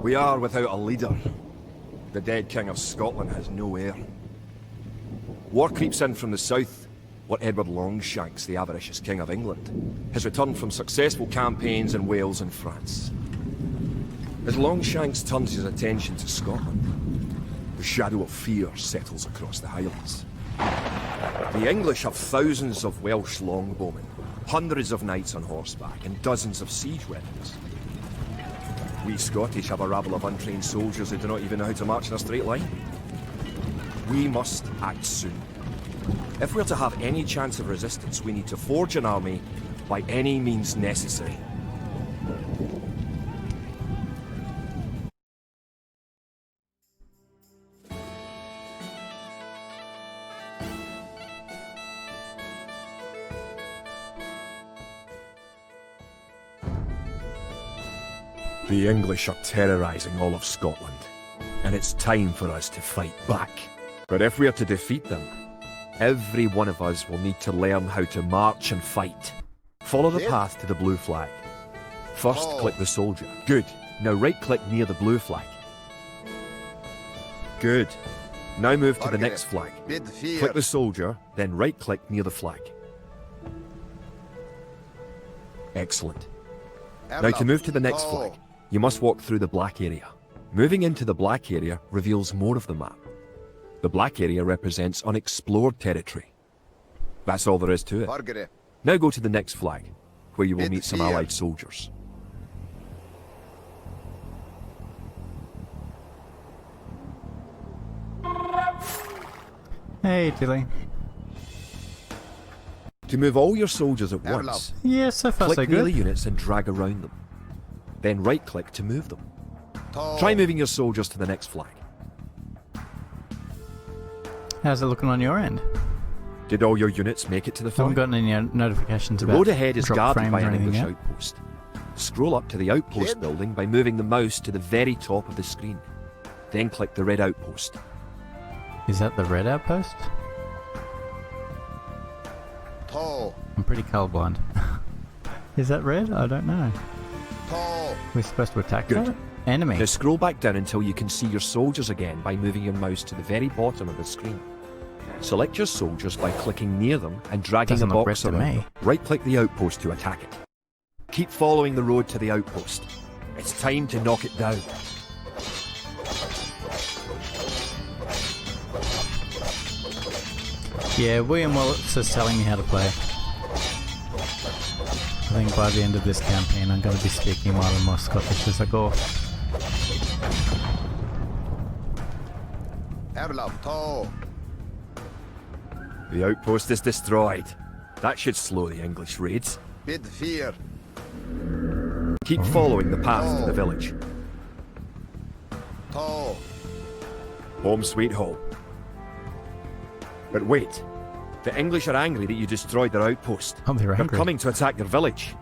We are without a leader. The dead King of Scotland has no heir. War creeps in from the south. What Edward Longshanks, the avaricious King of England, has returned from successful campaigns in Wales and France. As Longshanks turns his attention to Scotland, the shadow of fear settles across the Highlands. The English have thousands of Welsh longbowmen, hundreds of knights on horseback, and dozens of siege weapons. We Scottish have a rabble of untrained soldiers who do not even know how to march in a straight line. We must act soon. If we're to have any chance of resistance, we need to forge an army by any means necessary. The English are terrorising all of Scotland, and it's time for us to fight back. But if we are to defeat them, every one of us will need to learn how to march and fight. Follow the path to the blue flag. First, click the soldier. Good. Now right-click near the blue flag. Good. Now move to the next flag. Click the soldier, then right-click near the flag. Excellent. Now to move to the next flag, you must walk through the black area. Moving into the black area reveals more of the map. The black area represents unexplored territory. That's all there is to it. Now go to the next flag, where you will meet some allied soldiers. Hey, Tilly. To move all your soldiers at once, Yeah, so far so click near the good. units and drag around them. Then right-click to move them. Try moving your soldiers to the next flag. How's it looking on your end? Did all your units make it to the Haven't flag? gotten any notifications The about road ahead is drop guarded frames by or an anything English yet? outpost. Scroll up to the outpost building by moving the mouse to the very top of the screen. Then click the red outpost. Is that the red outpost? I'm pretty colorblind. Is that red? I don't know. We're supposed to attack Good. that? Enemy. Now scroll back down until you can see your soldiers again by moving your mouse to the very bottom of the screen. Select your soldiers by clicking near them and dragging Doesn't a look box red to around me. them. Right-click the outpost to attack it. Keep following the road to the outpost. It's time to knock it down. Yeah, William Wallace is telling me how to play. I think by the end of this campaign I'm going to be speaking more and more Scottish as I go. The outpost is destroyed. That should slow the English raids. Keep following the path to the village. Home sweet home. But wait, the English are angry that you destroyed their outpost. Oh, they're They're angry. coming to attack your village.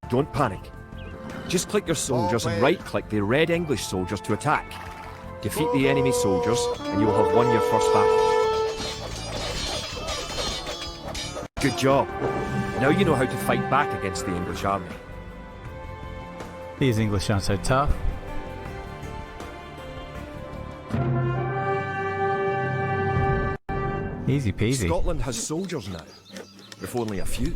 Don't panic. Just click your soldiers and right-click the red English soldiers to attack. Defeat the enemy soldiers and you will have won your first battle. Good job. Now you know how to fight back against the English army. These English aren't so tough. Easy peasy. Scotland has soldiers now, if only a few.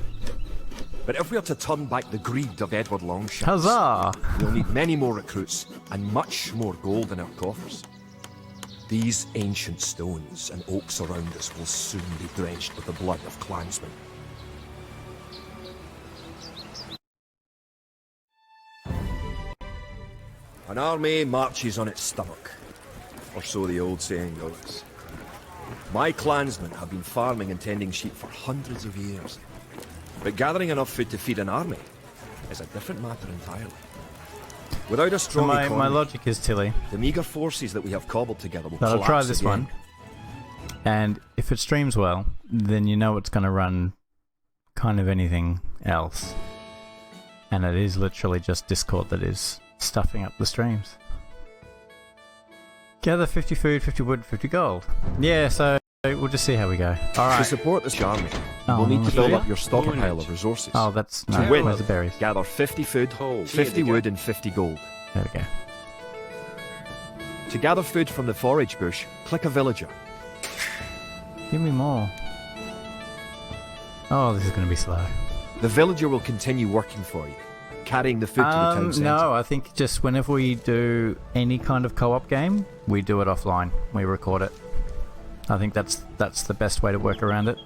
But if we are to turn back the greed of Edward Longshanks, Huzzah! we'll need many more recruits and much more gold in our coffers. These ancient stones and oaks around us will soon be drenched with the blood of clansmen. An army marches on its stomach, or so the old saying goes. My clansmen have been farming and tending sheep for hundreds of years. But gathering enough food to feed an army is a different matter entirely. Without a strong economy, my logic is, Tilly, the meagre forces that we have cobbled together will that collapse I'll try this again. one, and if it streams well, then you know it's going to run kind of anything else. And it is literally just Discord that is stuffing up the streams. Gather 50 food, 50 wood, 50 gold. Yeah, so we'll just see how we go. Alright. To support this army, Oh, we'll need to build yeah. up your stockpile of resources. Oh, that's no. To win, Where's the berries? gather 50 food, 50 wood and 50 gold. There we go. To gather food from the forage bush, click a villager. Give me more. Oh, this is going to be slow. The villager will continue working for you, carrying the food to the town centre. No, I think just whenever we do any kind of co-op game, we do it offline. We record it. I think that's the best way to work around it.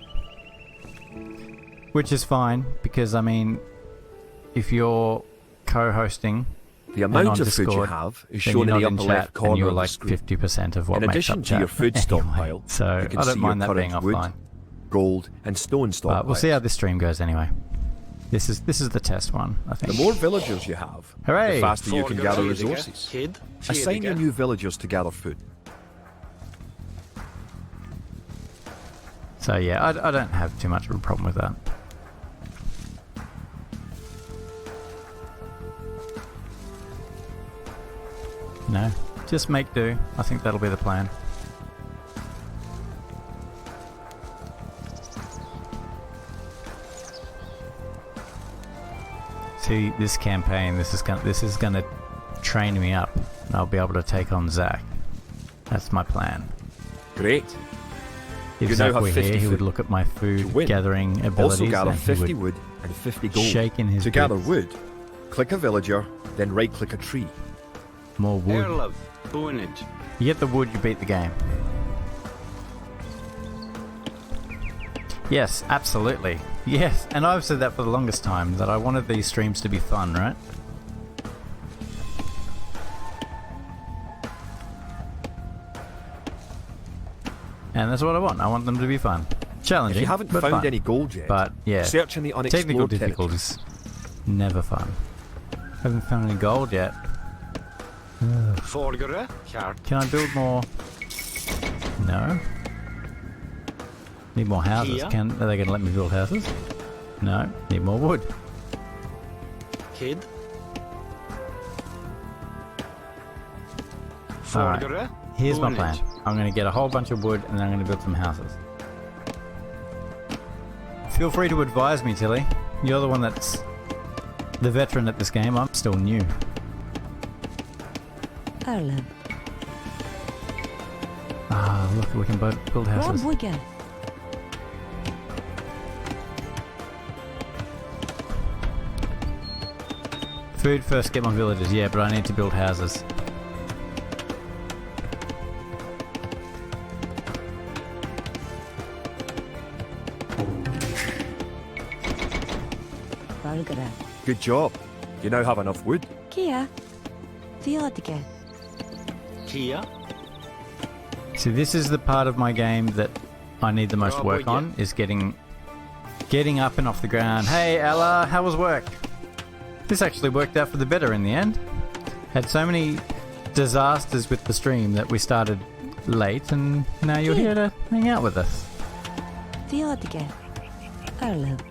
Which is fine, because I mean, if you're co-hosting, the amount of Discord, food you have is then shown you're in the not upper in left chat, corner and you're of like the screen. 50% of what In makes addition up to your chat. food stockpile, Anyway, so you can I see don't your mind that being current wood, offline. gold, and stone stockpiles. But we'll see how this stream goes anyway. This is the test one, I think. The more villagers you have, Hooray! the faster you can gather resources. Assign your new villagers to gather food. So yeah, I don't have too much of a problem with that. No, just make do. I think that'll be the plan. See, this campaign, this is gonna train me up, and I'll be able to take on Zach. That's my plan. Great. If You now Zach have were 50 here, he would food. look at my To food win, gathering abilities. Also gather and he 50 would wood and 50 gold. shake in his To gather boots. wood, click a villager, then right-click a tree. More wood. You get the wood, you beat the game. Yes, absolutely. Yes, and I've said that for the longest time, that I wanted these streams to be fun, right? And that's what I want. I want them to be fun. Challenging, If you haven't but found fun. any gold yet, But yeah, search in the technical unexplored territory. difficulties, never fun. Haven't found any gold yet. Can I build more? No. Need more houses. Here? Are they going to let me build houses? No. Need more wood. Alright. Here's my plan. I'm going to get a whole bunch of wood and then I'm going to build some houses. Feel free to advise me, Tilly. You're the one that's the veteran at this game. I'm still new. Erlen. Ah, look, we can build houses. Ramboiga. Food first, get my villagers. Yeah, but I need to build houses. Valgara. Good job. You now have enough wood. Kia. Theodica. See, this is the part of my game that I need the most work on, is getting up and off the ground. Hey, Ella, how was work? This actually worked out for the better in the end. Had so many disasters with the stream that we started late, and now you're here to hang out with us. Theodica. Erlen.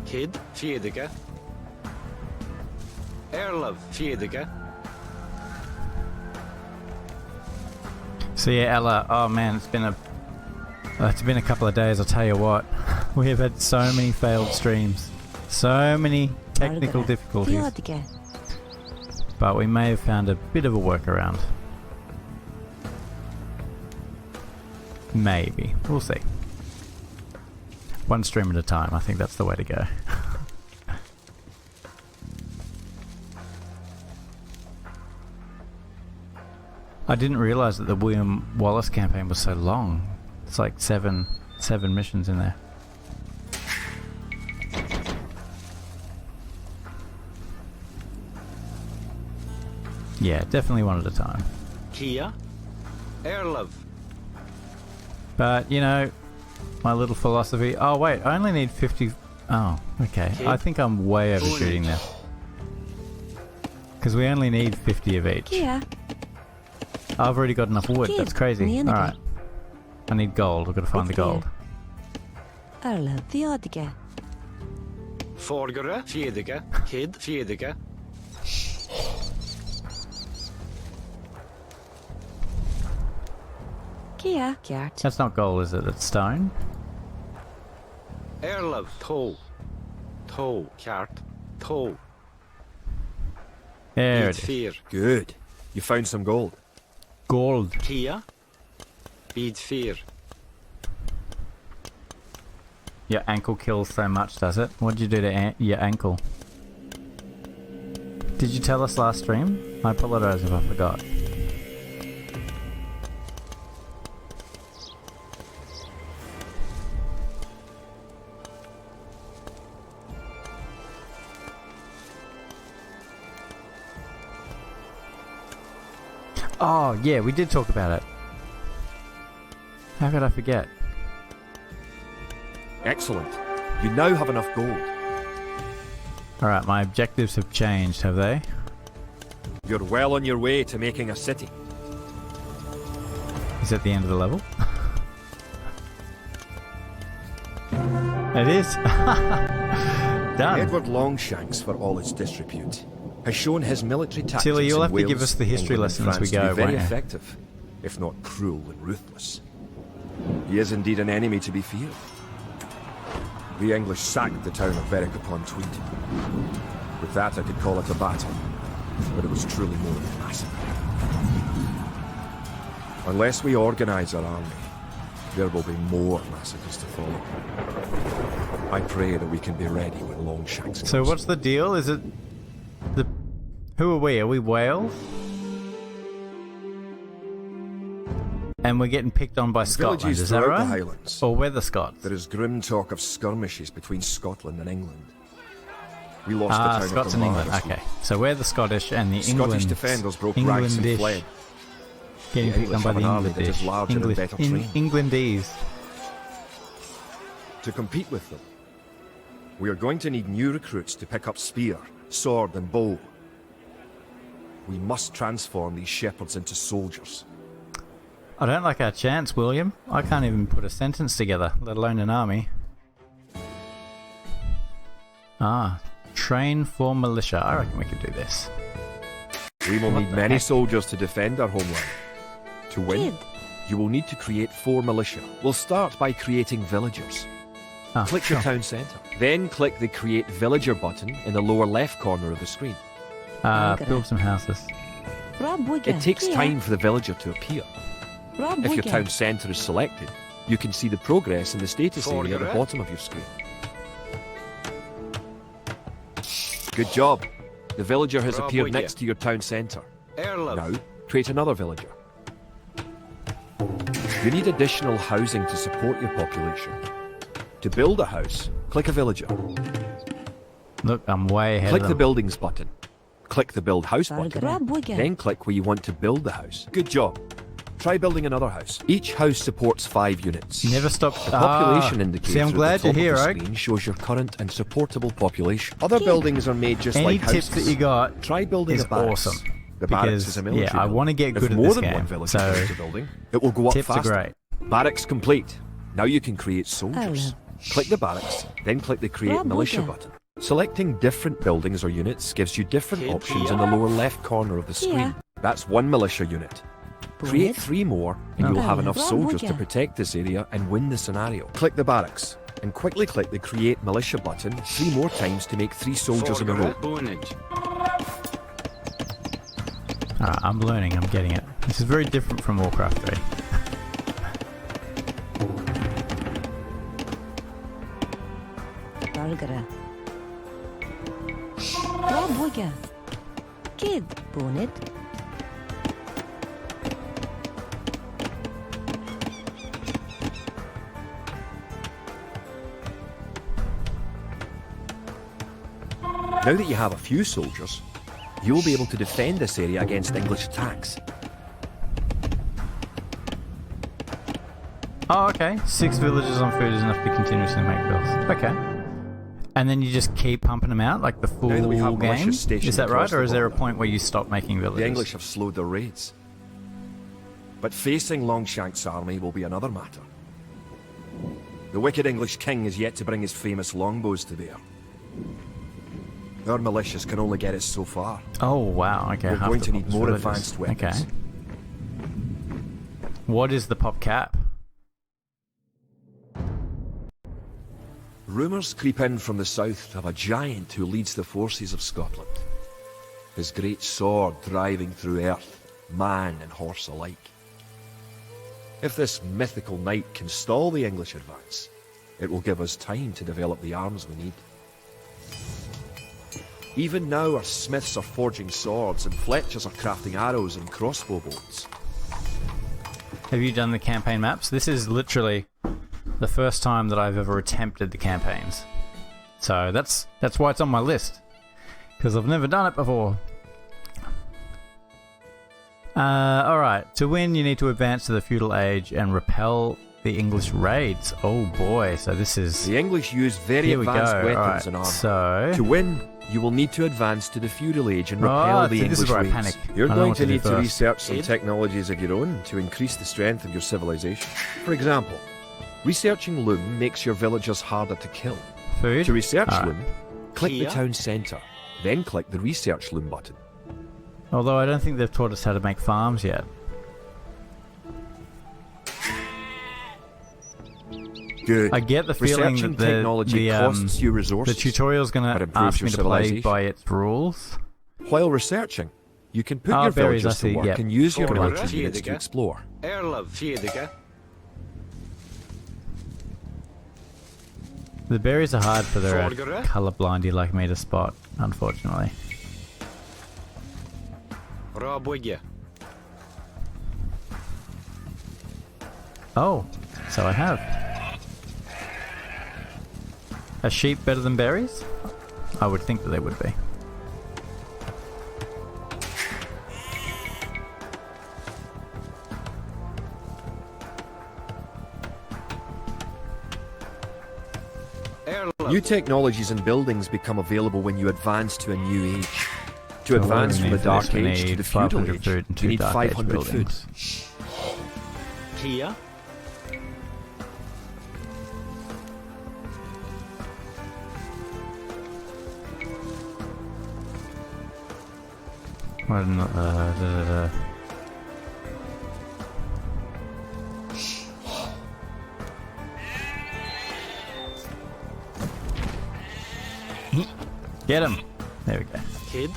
Kid, Fiedica. Erlov, Fiedica. So yeah, Ella, oh man, it's been a couple of days, I'll tell you what. We have had so many failed streams. So many technical difficulties. Theodica. But we may have found a bit of a workaround. Maybe. We'll see. One stream at a time, I think that's the way to go. I didn't realise that the William Wallace campaign was so long. It's like seven missions in there. Yeah, definitely one at a time. Kia. Erlov. But, you know, my little philosophy... Oh, wait, I only need 50... Oh, okay. I think I'm way overshooting there. Because we only need 50 of each. Kia. I've already got enough wood. That's crazy. Alright. I need gold. I've got to find the gold. Arla, Theodige. Forgere, fjedige, kid, fjedige. Kia. Kjart. That's not gold, is it? It's stone? Erlov, toe. Toe, kjart, toe. There Bid it is. vier. Good. You found some gold. Gold. Kia. Bid vier. Your ankle kills so much, does it? What did you do to your ankle? Did you tell us last stream? I apologize if I forgot. Oh, yeah, we did talk about it. How could I forget? Excellent. You now have enough gold. Alright, my objectives have changed, have they? You're well on your way to making a city. Is it the end of the level? It is. Done. Edward Longshanks, for all its disrepute, has shown his military tactics Tilly, you'll in have to give Wales, us the history England, and lesson as we France to go, be very won't you? effective, if not cruel and ruthless. He is indeed an enemy to be feared. The English sacked the town of Berwick-upon-Tweed. With that, I could call it a battle, but it was truly more than a massacre. Unless we organise our army, there will be more massacres to follow. I pray that we can be ready when Longshanks comes. So what's the deal? Is it the... Who are we? Are we Wales? And we're getting picked on by Scotland, Villages is that throughout the right? Highlands. Or we're the Scots? There is grim talk of skirmishes between Scotland and England. We lost the town Scots of and England. Glamorgan. Okay, so we're the Scottish and the Scottish England. defenders broke ranks and Englandish. fled. Getting The picked on by English the have an army that is Englandish. larger and better trained. Englandese. To compete with them, we are going to need new recruits to pick up spear, sword and bow. We must transform these shepherds into soldiers. I don't like our chance, William. I can't even put a sentence together, let alone an army. Train for militia. I reckon we could do this. We will What need the many heck? soldiers to defend our homeland. To win, Kid. you will need to create 4 militia. We'll start by creating villagers. Click sure. the town centre. Then click the Create Villager button in the lower left corner of the screen. Build some houses. Rob Wigga. It takes Kia. time for the villager to appear. Rob If your Wigga. town centre is selected, you can see the progress in the status area at the bottom of your screen. Good job. The villager has appeared Bravo, next to your town centre. Erlov. Now, create another villager. You need additional housing to support your population. To build a house, click a villager. Look, I'm way ahead Click of the them. buildings button. Click the build house button. Rob Wigga. Then click where you want to build the house. Good job. Try building another house. Each house supports 5 units. Never stop. The population indicator See, I'm glad at the top you're here, of the Oak. screen shows your current and supportable population. Other buildings are made just Any like houses. tips that you got Try building is a barracks. awesome. The barracks Because, is a military yeah, I building. wanna get If good at more this than game, one village so builds a building, it will go up tips are faster. great. Barracks complete. Now you can create soldiers. Click the barracks, then click the Create Rob Militia Wigga. button. Selecting different buildings or units gives you different Kid options in the lower left corner of the screen. That's 1 militia unit. Create 3 more and you will have enough Rob soldiers to Wigga. protect this area and win the scenario. Click the barracks and quickly click the Create Militia button 3 more times to make 3 soldiers in a row. Forgere, bonage. Alright, I'm learning, I'm getting it. This is very different from Warcraft 3. Bargara. Rob Wigga. Kid. Bonnet. Now that you have a few soldiers, you will be able to defend this area against English attacks. Oh, okay. 6 villages on food is enough to continuously make bills. Okay. And then you just keep pumping them out like the full Now that we have game? militias stationed Is that across right? Or the is there a border, point where you stop making villages? The English have slowed their raids. But facing Longshank's army will be another matter. The wicked English king is yet to bring his famous longbows to bear. Our militias can only get us so far. Oh, wow. Okay. We're half going the to need pop's more villages. advanced weapons. Okay. What is the pop cap? Rumours creep in from the south of a giant who leads the forces of Scotland. His great sword driving through earth, man and horse alike. If this mythical knight can stall the English advance, it will give us time to develop the arms we need. Even now our smiths are forging swords and Fletchers are crafting arrows and crossbow bolts. Have you done the campaign maps? This is literally the first time that I've ever attempted the campaigns. So that's why it's on my list. Because I've never done it before. Alright, to win you need to advance to the feudal age and repel the English raids. Oh boy, so this is... The English use very Here we advanced go. weapons Alright, and armour. so... To win, you will need to advance to the feudal age and Oh, repel the see, this is English where I raids. panic. You're I don't know going what to to do need to first. research some Aid? technologies of your own to increase the strength of your civilization. For example, researching loom makes your villagers harder to kill. Food? To research Alright. loom, click Here? the town centre, then click the research loom button. Although I don't think they've taught us how to make farms yet. Good. I get the feeling Researching that technology costs you the resources, tutorial's going but to improves ask your me to play civilization. by its rules. While researching, you can put Oh, your berries, villagers I to see, work yep. and use your Good military one. units to explore. Erlov Fiedega. The berries are hard for their Forgere? colorblindy like me to spot, unfortunately. Rabwigge. Oh, so I have. Are sheep better than berries? I would think that they would be. Erlov. New technologies and buildings become available when you advance to a new age. To So what do advance we from need the for Dark this? We Age to need the Feudal 500 Age, food and you 2 need Dark Age 500 food. buildings. Kia. Da. Get him! There we go. Kid.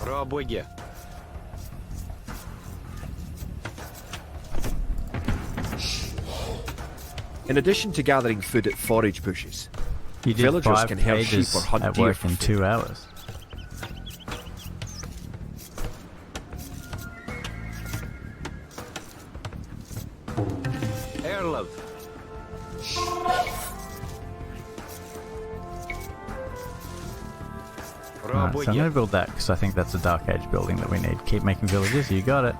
Rabwigge. In addition to gathering food at forage bushes, You did villagers 5 can help sheep pages or hunt at deer work for in food. 2 hours. Erlov. Alright, so I'm going to build that because I think that's a Dark Age building that we need. Keep making villages, you got it.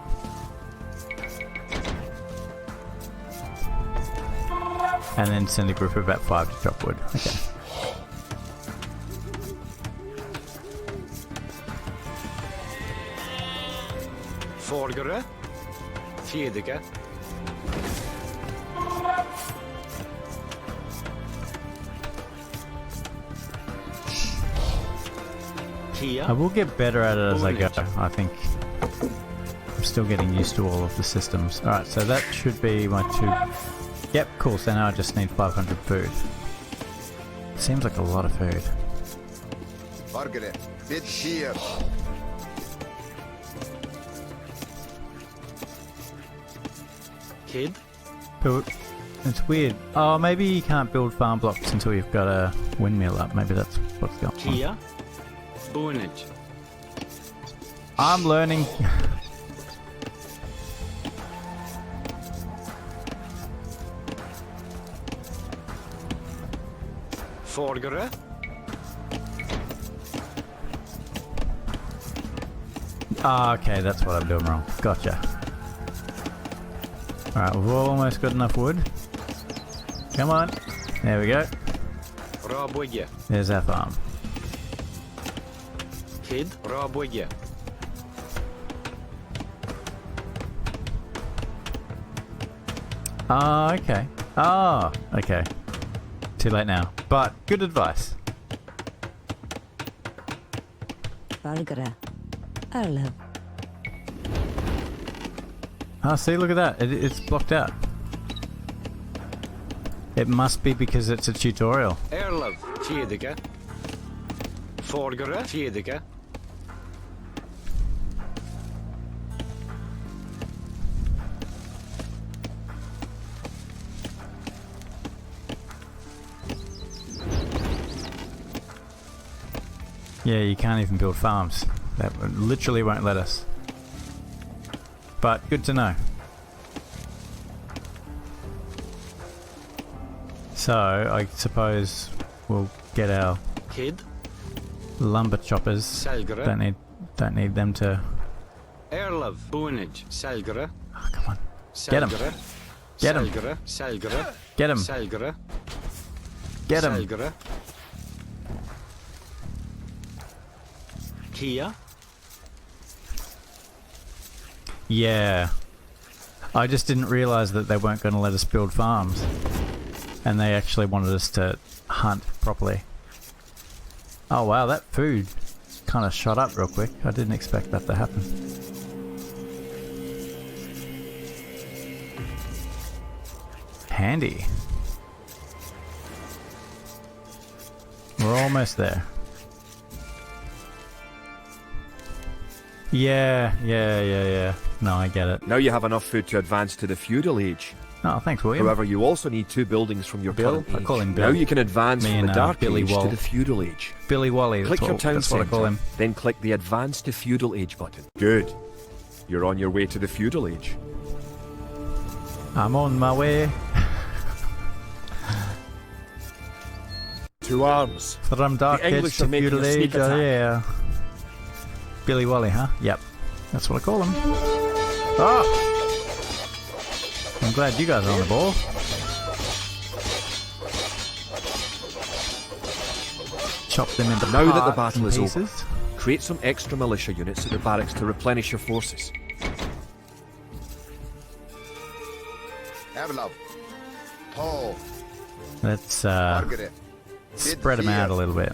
And then send a group of about 5 to chop wood. Okay. Forgere. Fiedega. I Kia. will get better at it as I go, I think. I'm still getting used to all of the systems. Alright, so that should be my 2... Yep, cool, so now I just need 500 food. Seems like a lot of food. Margaret, bid here. Kid. Build... It's weird. Oh, maybe you can't build farm blocks until you've got a windmill up. Maybe that's what's going on. Kia. Bunage. I'm learning. Forgere. Ah, okay, that's what I'm doing wrong. Gotcha. Alright, we've almost got enough wood. Come on. There we go. Рабоге. There's our farm. Kid. Рабоге. Ah, okay. Ah, okay. Too late now. But good advice. Vargara. Arlev. Ah, see, look at that. It's blocked out. It must be because it's a tutorial. Erlev. Fjedike. Forgere. Fjedike. Yeah, you can't even build farms. That literally won't let us. But good to know. So, I suppose we'll get our Kid. lumber choppers. Selgere. Don't need them to... Erlev. Bunage. Selgere. Oh, come on. Get 'em. Selgere. Get 'em. Selgere. Selgere. Get 'em. Selgere. Get 'em. Selgere. Kia. Yeah. I just didn't realise that they weren't going to let us build farms. And they actually wanted us to hunt properly. Oh wow, that food kind of shot up real quick. I didn't expect that to happen. Handy. We're almost there. Yeah. No, I get it. Now you have enough food to advance to the feudal age. Oh, thanks, William. However, you also need 2 buildings from your Bill? current age. I call him Bill. Now you can advance Me from and, the Dark Billy Age Wall. to the feudal age. Billy Wally. Click your town that's what I call centre, him. then click the Advance to Feudal Age button. Good. You're on your way to the feudal age. I'm on my way. To arms. From Dark The Age English to are making Feudal a sneak Age, oh attack. yeah. Billy Wally, huh? Yep. That's what I call him. Oh! I'm glad you guys are on the ball. Chop them into Now that the parts battle and is over, pieces. create some extra militia units at the barracks to replenish your forces. Avlov. Paul. Let's Margaret. spread them out a little bit.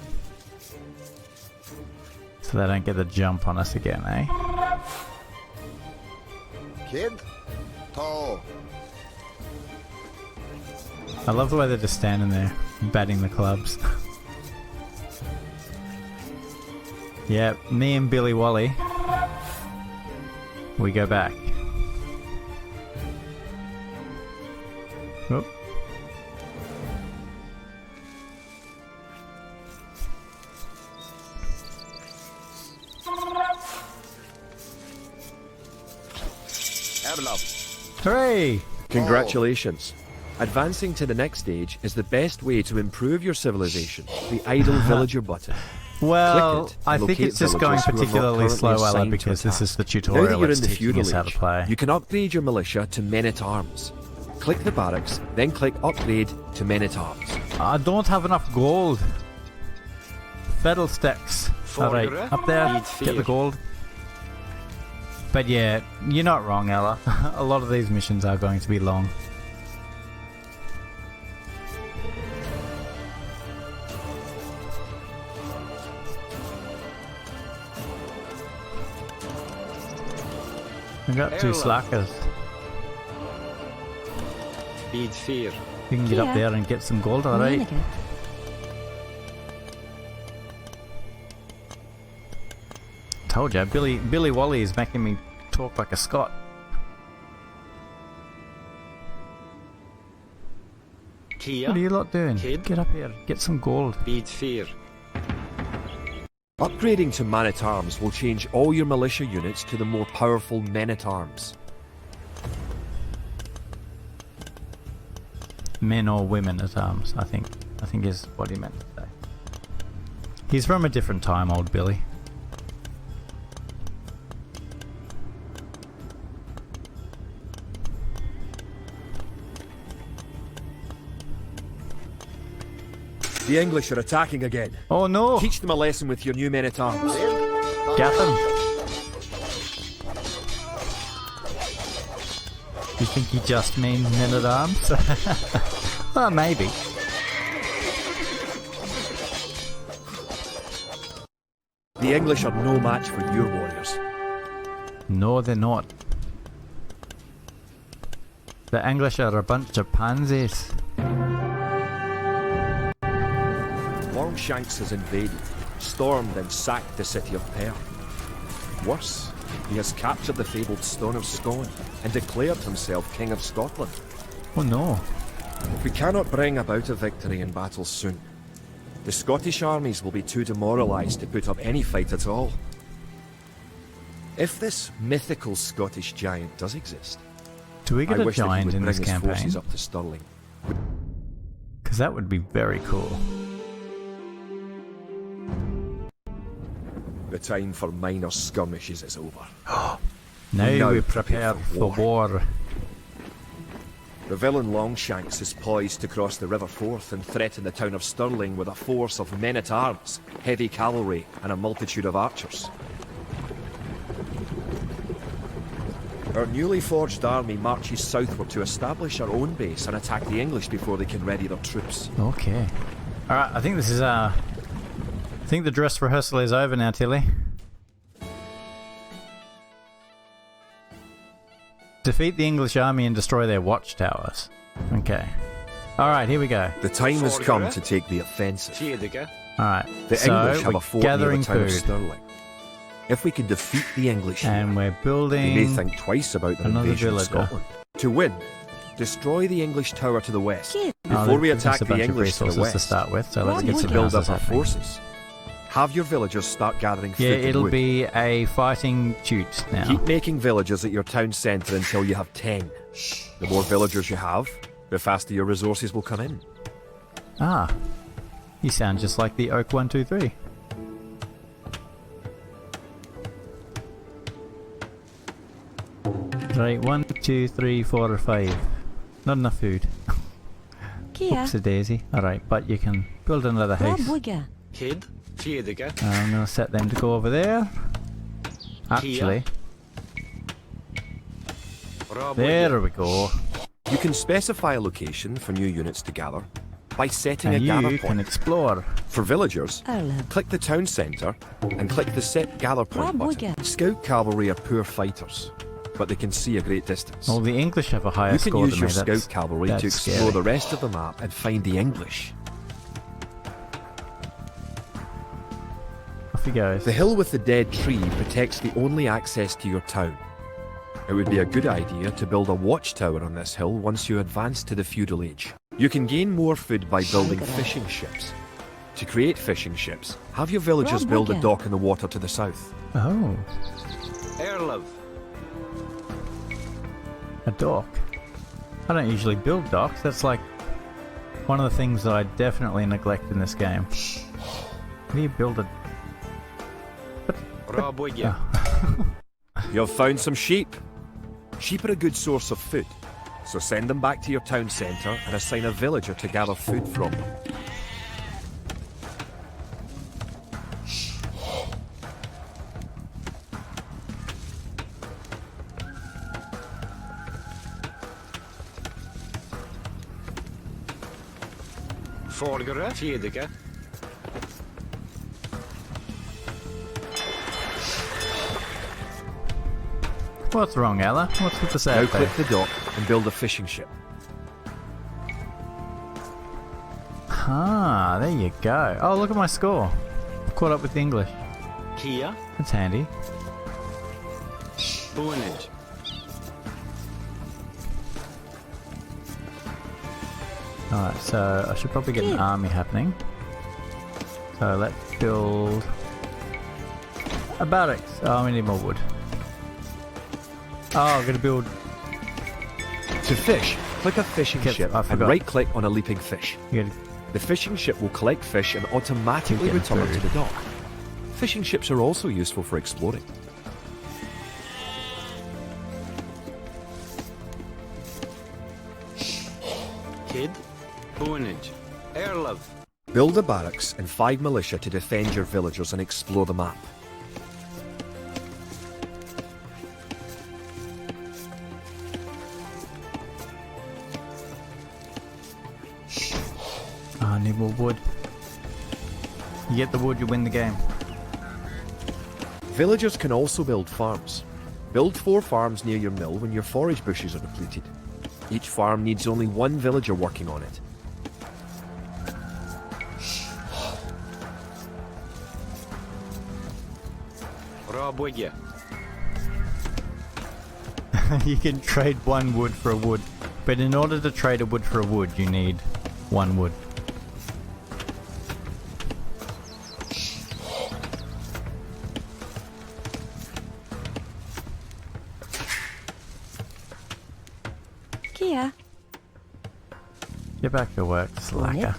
So they don't get the jump on us again, eh? Kid. Paul. I love the way they're just standing there, batting the clubs. Yeah, me and Billy Wally, we go back. Whoop. Avlov. Hooray! Congratulations. Advancing to the next stage is the best way to improve your civilization. The idle villager button. Well, Click it, I think locate it's just going villagers who are not particularly currently slow, Ella, assigned to because this attack. is the Now that tutorial you're that's in the teaching feudal us how to age, play. you can upgrade your militia to men-at-arms. Click the barracks, then click upgrade to men-at-arms. I don't have enough gold. Fiddlesticks. Alright, Forgere, up there, need get the fear. gold. But yeah, you're not wrong, Ella. A lot of these missions are going to be long. We got 2 Erla. slackers. Bid 4. You can get up Yeah. there and get some gold, alright? Menige. Told ya, Billy Wally is making me talk like a Scot. Kia. What are you lot doing? Kid. Get up here, get some gold. Bid 4. Upgrading to man-at-arms will change all your militia units to the more powerful men-at-arms. Men or women at arms, I think is what he meant to say. He's from a different time, old Billy. The English are attacking again. Oh no! Teach them a lesson with your new men-at-arms. Got them. You think he just means men-at-arms? Well, maybe. The English are no match for your warriors. No, they're not. The English are a bunch of pansies. Longshanks has invaded, stormed and sacked the city of Perth. Worse, he has captured the fabled Stone of Scone and declared himself King of Scotland. Oh no. If we cannot bring about a victory in battle soon, the Scottish armies will be too demoralised to put up any fight at all. If this mythical Scottish giant does exist, Do we get I a wish that he giant would in bring this his campaign? forces up to Stirling. Because that would be very cool. The time for minor skirmishes is over. Now we prepare for war. The villain Longshanks is poised to cross the River Forth and threaten the town of Stirling with a force of men-at-arms, heavy cavalry, and a multitude of archers. Our newly forged army marches southward to establish our own base and attack the English before they can ready their troops. Okay. Alright, I think this is I think the dress rehearsal is over now, Tilly. Defeat the English army and destroy their watchtowers. Okay. Alright, here we go. The time has come to take the offensive. Tidiga. Alright, The so English have we're a fort near the gathering town of food. Stirling. If we can defeat the English, And we're they may building... think twice about their another invasion of villager. Scotland. To win, destroy the English tower to the west. Kid. Before we there's attack a the bunch of English to the resources west, to start with, so let's Rob get would some to build houses up our happening. forces. Have your villagers start gathering food Yeah, and it'll wood. be a fighting shoot now. Keep making villagers at your town centre until you have 10. The more villagers you have, the faster your resources will come in. Ah, you sound just like the Oak 123. Right, 1, 2, 3, 4, or 5. Not enough food. Kia. Oopsie daisy. Alright, but you can build another Rob house. Wigger. Kid. Tidiga. I'm gonna set them to go over there. Actually, Rob. there we go. You can specify a location for new units to gather by setting And a gather you point. can explore. For villagers, Erleb. click the town centre and click the set gather point Rob button. Wigger. Scout cavalry are poor fighters, but they can see a great distance. Well, the English have a higher You can score use than your me. scout That's, cavalry to that's explore scary. the rest of the map and find the English. Off he goes. The hill with the dead tree protects the only access to your town. It would be a good idea to build a watchtower on this hill once you advance to the feudal age. You can gain more food by building fishing ships. To create fishing ships, have your villagers Rob build a Wigger. dock in the water to the south. Oh, Erlov. a dock. I don't usually build docks. That's like one of the things that I definitely neglect in this game. How do you build a... Rob Wigger. You've found some sheep. Sheep are a good source of food, so send them back to your town centre and assign a villager to gather food from them. Folgere. Tidiga. What's wrong, Ella? What's with the Now sad click face? the dock and build a fishing ship. Ah, there you go. Oh, look at my score. Caught up with the English. Kia. That's handy. Boonage. Alright, so I should probably get an Kid. army happening. So let's build a barracks. Oh, we need more wood. Oh, I'm gonna build... To fish, click a fishing Kid, ship I and forgot. right-click on a leaping fish. You gotta The fishing ship will collect fish and automatically Keep getting return to food. the dock. Fishing ships are also useful for exploring. Kid. Boonage. Erlov. Build a barracks and 5 militia to defend your villagers and explore the map. I need more wood. You get the wood, you win the game. Villagers can also build farms. Build 4 farms near your mill when your forage bushes are depleted. Each farm needs only 1 villager working on it. Рабоги. You can trade 1 wood for a wood, but in order to trade a wood for a wood, you need 1 wood. Kia. Get back to work, slacker.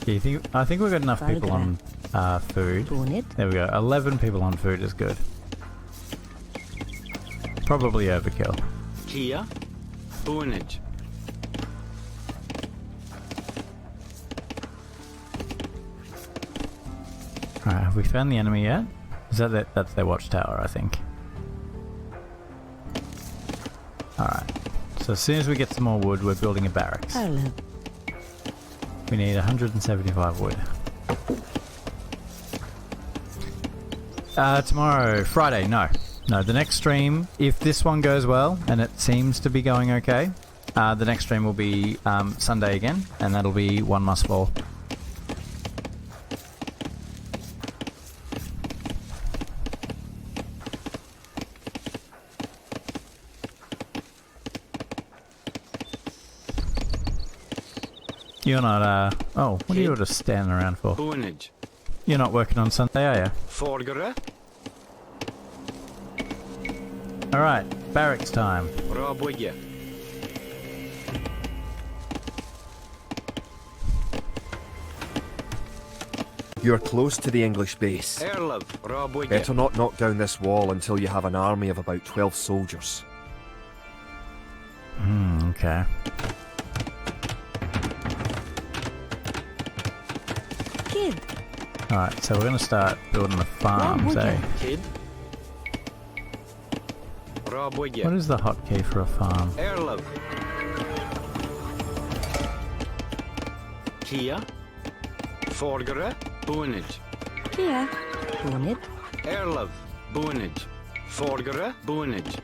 Yeah, I think we've got enough people on food. There we go. 11 people on food is good. Probably overkill. Kia. Bunage. Alright, have we found the enemy yet? Is that that's their watchtower, I think. Alright. So as soon as we get some more wood, we're building a barracks. We need 175 wood. Tomorrow, Friday, no. No, the next stream, if this one goes well, and it seems to be going okay, the next stream will be Sunday again, and that'll be One Must Fall. You're not, oh, what are you just standing around for? Bunage. You're not working on Sunday, are you? Folgere. Alright, barracks time. Рабоги. You're close to the English base. Erlov. Рабоги. Better not knock down this wall until you have an army of about 12 soldiers. Okay. Kid. Alright, so we're gonna start building the farms, eh? Kid. Рабоги. What is the hotkey for a farm? Erlov. Kia. Folgere. Bunage. Kia. Bunit. Erlov. Bunage. Folgere. Bunage.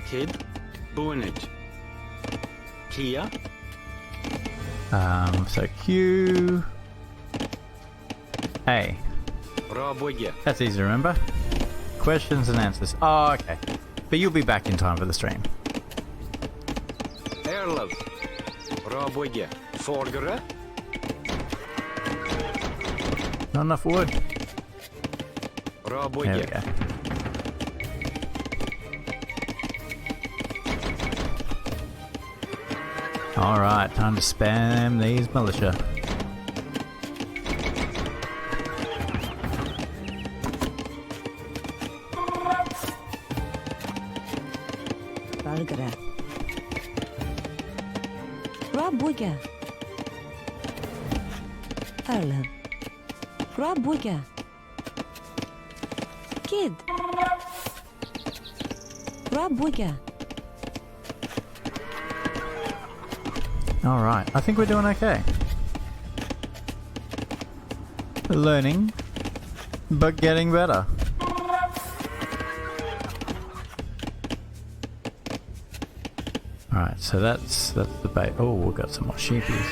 Kid. Bunage. Kia. So Q... A. Рабоги. That's easy to remember. Questions and answers. Oh, okay. But you'll be back in time for the stream. Erlov. Рабоги. Folgere. Not enough wood. There we Рабоги. go. Alright, time to spam these militia. Valgara. Rabuga. Erlov. Rabuga. Kid. Rabuga. Alright, I think we're doing okay. We're learning, but getting better. Alright, so that's the bait. Oh, we've got some more sheepies.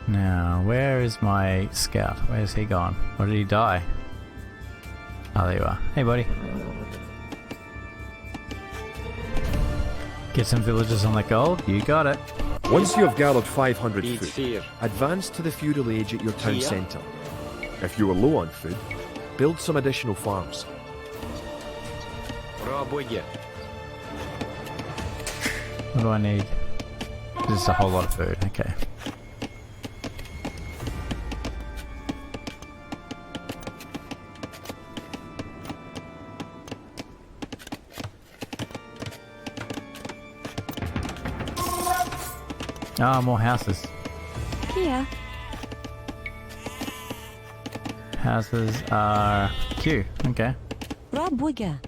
Now, where is my scout? Where's he gone? Or did he die? Oh, there you are. Hey, buddy. Get some villagers on that gold. You got it. Once you have gathered 500 Eat food, fear. advance to the feudal age at your town Here. centre. If you are low on food, build some additional farms. Рабоги. What do I need? This is a whole lot of food. Okay. Ah, more houses. Kia. Houses are Q. Okay. Rabuga.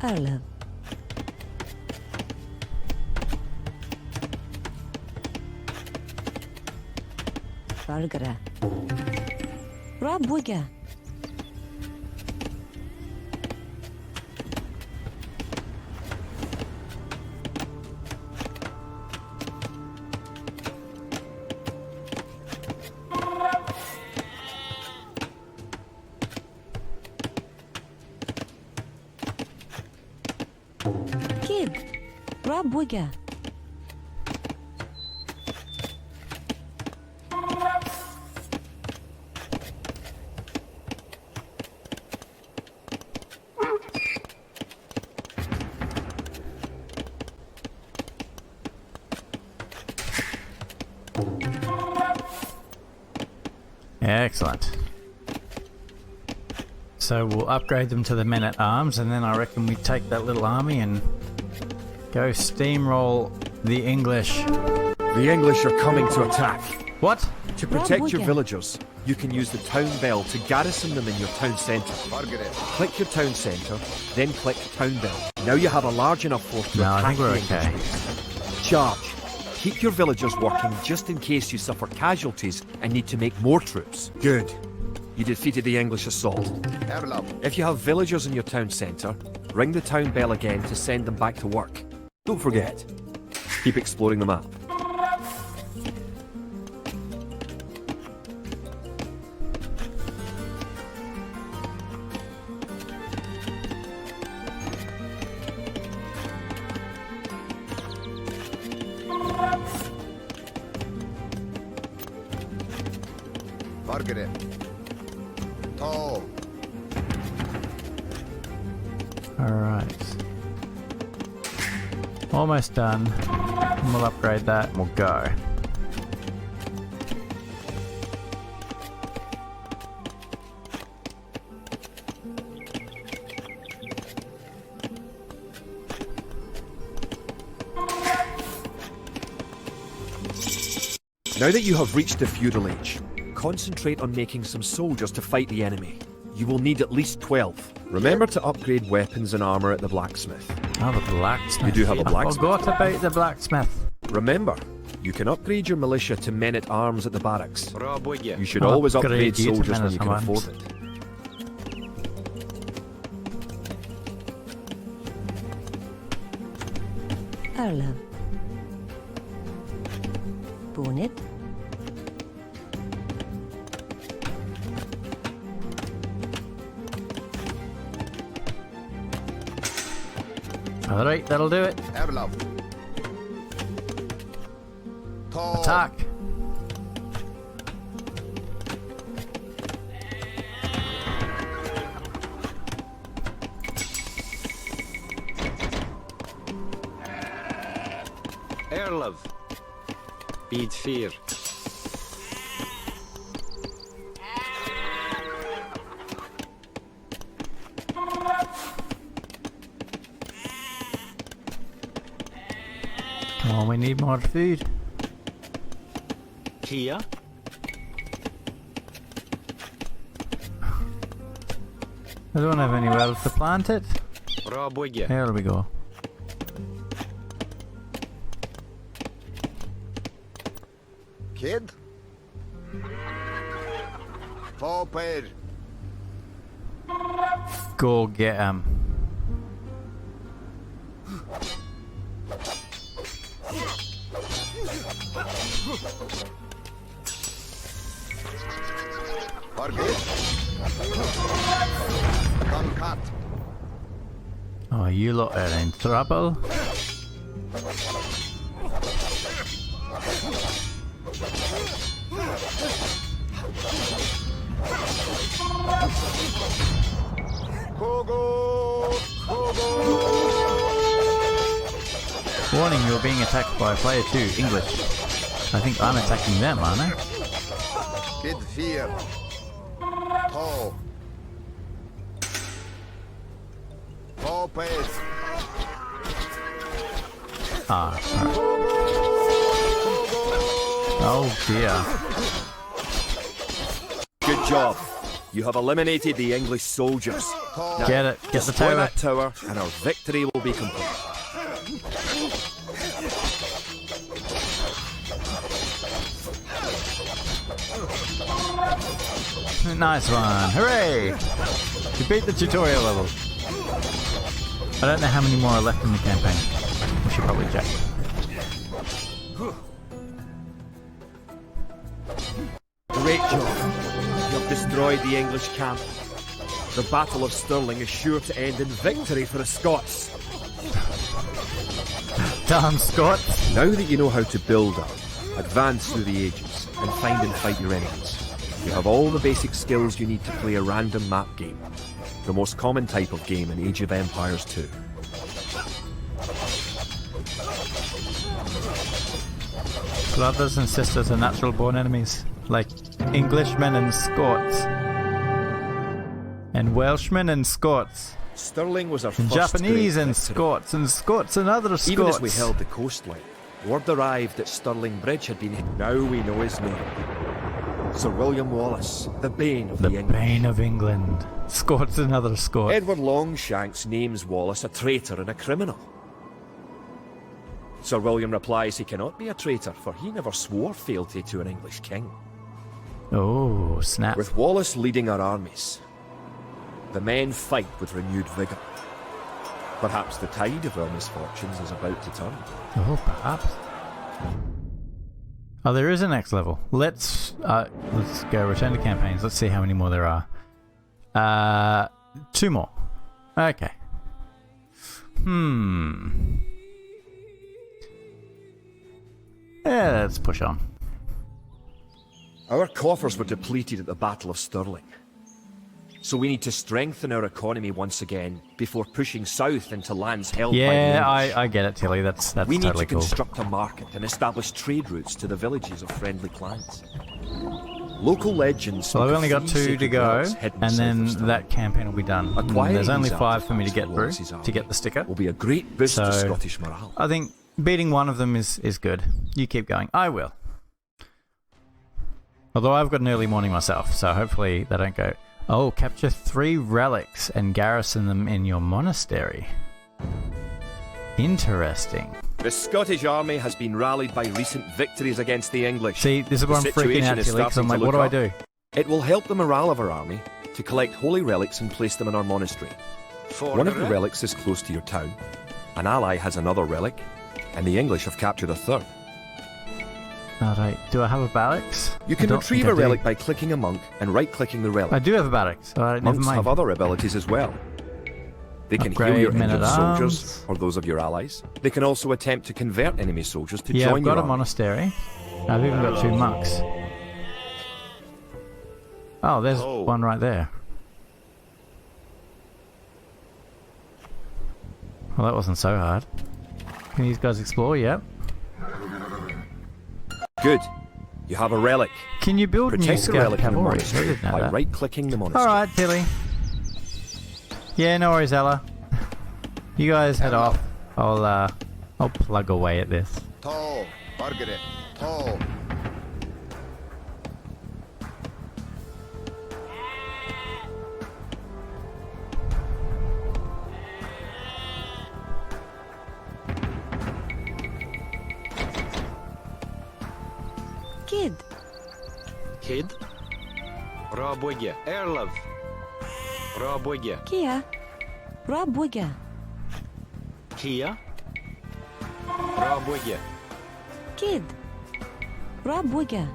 Arlev. Vargara. Rabuga. Kid. Rabuga. Excellent. So we'll upgrade them to the men-at-arms, and then I reckon we take that little army and go steamroll the English. The English are coming to attack. What? To protect your Rabuga. villagers, you can use the town bell to garrison them in your town centre. Margaret. Click your town centre, then click town bell. Now you have a large enough force to No, I attack think we're the English okay. troops. Charge. Keep your villagers working just in case you suffer casualties and need to make more troops. Good. You defeated the English assault. Erlab. If you have villagers in your town centre, ring the town bell again to send them back to work. Don't forget, keep exploring the map. Margaret. Tall. Alright. Almost done. We'll upgrade that and we'll go. Now that you have reached the feudal age, concentrate on making some soldiers to fight the enemy. You will need at least 12. Remember to upgrade weapons and armour at the blacksmith. Oh, the blacksmith. You do have a blacksmith. I forgot about the blacksmith. Remember, you can upgrade your militia to men-at-arms at the barracks. Rabuga. You should I'll always upgrade upgrade you to soldiers when you can men-at-arms. afford it. Arlev. Bonnet. Alright, that'll do it. Erlab. Tall. Attack. Erlev. Beat fear. Come on, we need more food. Kia. I don't have anywhere else to plant it. Rabuga. Here we go. Kid. Popper. Go get him. Margaret. Guncut. Oh, you lot are in trouble. Kogo. Kogo. Warning, you're being attacked by player 2, English. I think I'm attacking them, aren't I? Kid Fear. To. Popes. Ah. Right. Oh dear. Good job. You have eliminated the English soldiers. Now, Get it. Get the destroy tower. that tower, and our victory will be complete. Nice one. Hooray! You beat the tutorial level. I don't know how many more are left in the campaign. We should probably check. Great job. You have destroyed the English camp. The Battle of Stirling is sure to end in victory for the Scots. Damn Scots! Now that you know how to build up, advance through the ages, and find and fight your enemies, you have all the basic skills you need to play a random map game. The most common type of game in Age of Empires 2. Brothers and sisters are natural born enemies, like Englishmen and Scots. And Welshmen and Scots. Stirling was our And first Japanese great and victory. Scots and other Scots. Even as we held the coastline, word arrived that Stirling Bridge had been hit. Now we know his name. Sir William Wallace, the Bane of The the English. bane of England. Scots and other Scots. Edward Longshanks names Wallace a traitor and a criminal. Sir William replies he cannot be a traitor, for he never swore fealty to an English king. Oh, snap. With Wallace leading our armies, the men fight with renewed vigour. Perhaps the tide of our misfortunes is about to turn. Oh, perhaps. Oh, there is a next level. Let's go return to campaigns. Let's see how many more there are. 2 more. Okay. Yeah, let's push on. Our coffers were depleted at the Battle of Stirling. So we need to strengthen our economy once again before pushing south into lands held by the Yeah, English. I get it, Tilly. That's We need totally to cool. construct a market and establish trade routes to the villages of friendly clans. Local legends. So I've speak of only got 3 2 to sacred go, relics hidden and south then of Stirling. that campaign will be done. Acquiring There's only these 5 for me to artifacts get for through Wallace's to army get the sticker. will be a great boost to So- Scottish morale. I think beating one of them is good. You keep going. I will. Although I've got an early morning myself, so hopefully they don't go, oh, capture 3 relics and garrison them in your monastery. Interesting. The Scottish army has been rallied by recent victories against the English. See, this is where I'm The freaking situation out, is Tilly, because I'm starting like, to what do I look do? It will help the morale of our army to collect holy relics and place them in our monastery. One of the relics is close to your town. An ally has another relic, and the English have captured a third. Alright, do I have a barracks? You I can don't retrieve think a I do. relic by clicking a monk and right-clicking the relic. I do have a barracks. Alright, never Monks mind. have other abilities as well. They can heal Upgrade your injured men-at-arms. soldiers or those of your allies. They can also attempt to convert enemy soldiers to Yeah, join I've got your a army. monastery. I've even got 2 monks. Oh, there's Oh. one right there. Well, that wasn't so hard. Can these guys explore? Yep. Good. You have a relic. Can you build new Protect the scout relic in the cavalry? I monastery didn't know by that. right-clicking the monastery. Alright, Tilly. Yeah, no worries, Ella. You guys head off. I'll plug away at this. To. Margaret. To. Kid. Kid. Rabwigya. Erlov. Rabwigya. Kia. Rabwigga. Kia. Rabwigya. Kid. Rabwigga.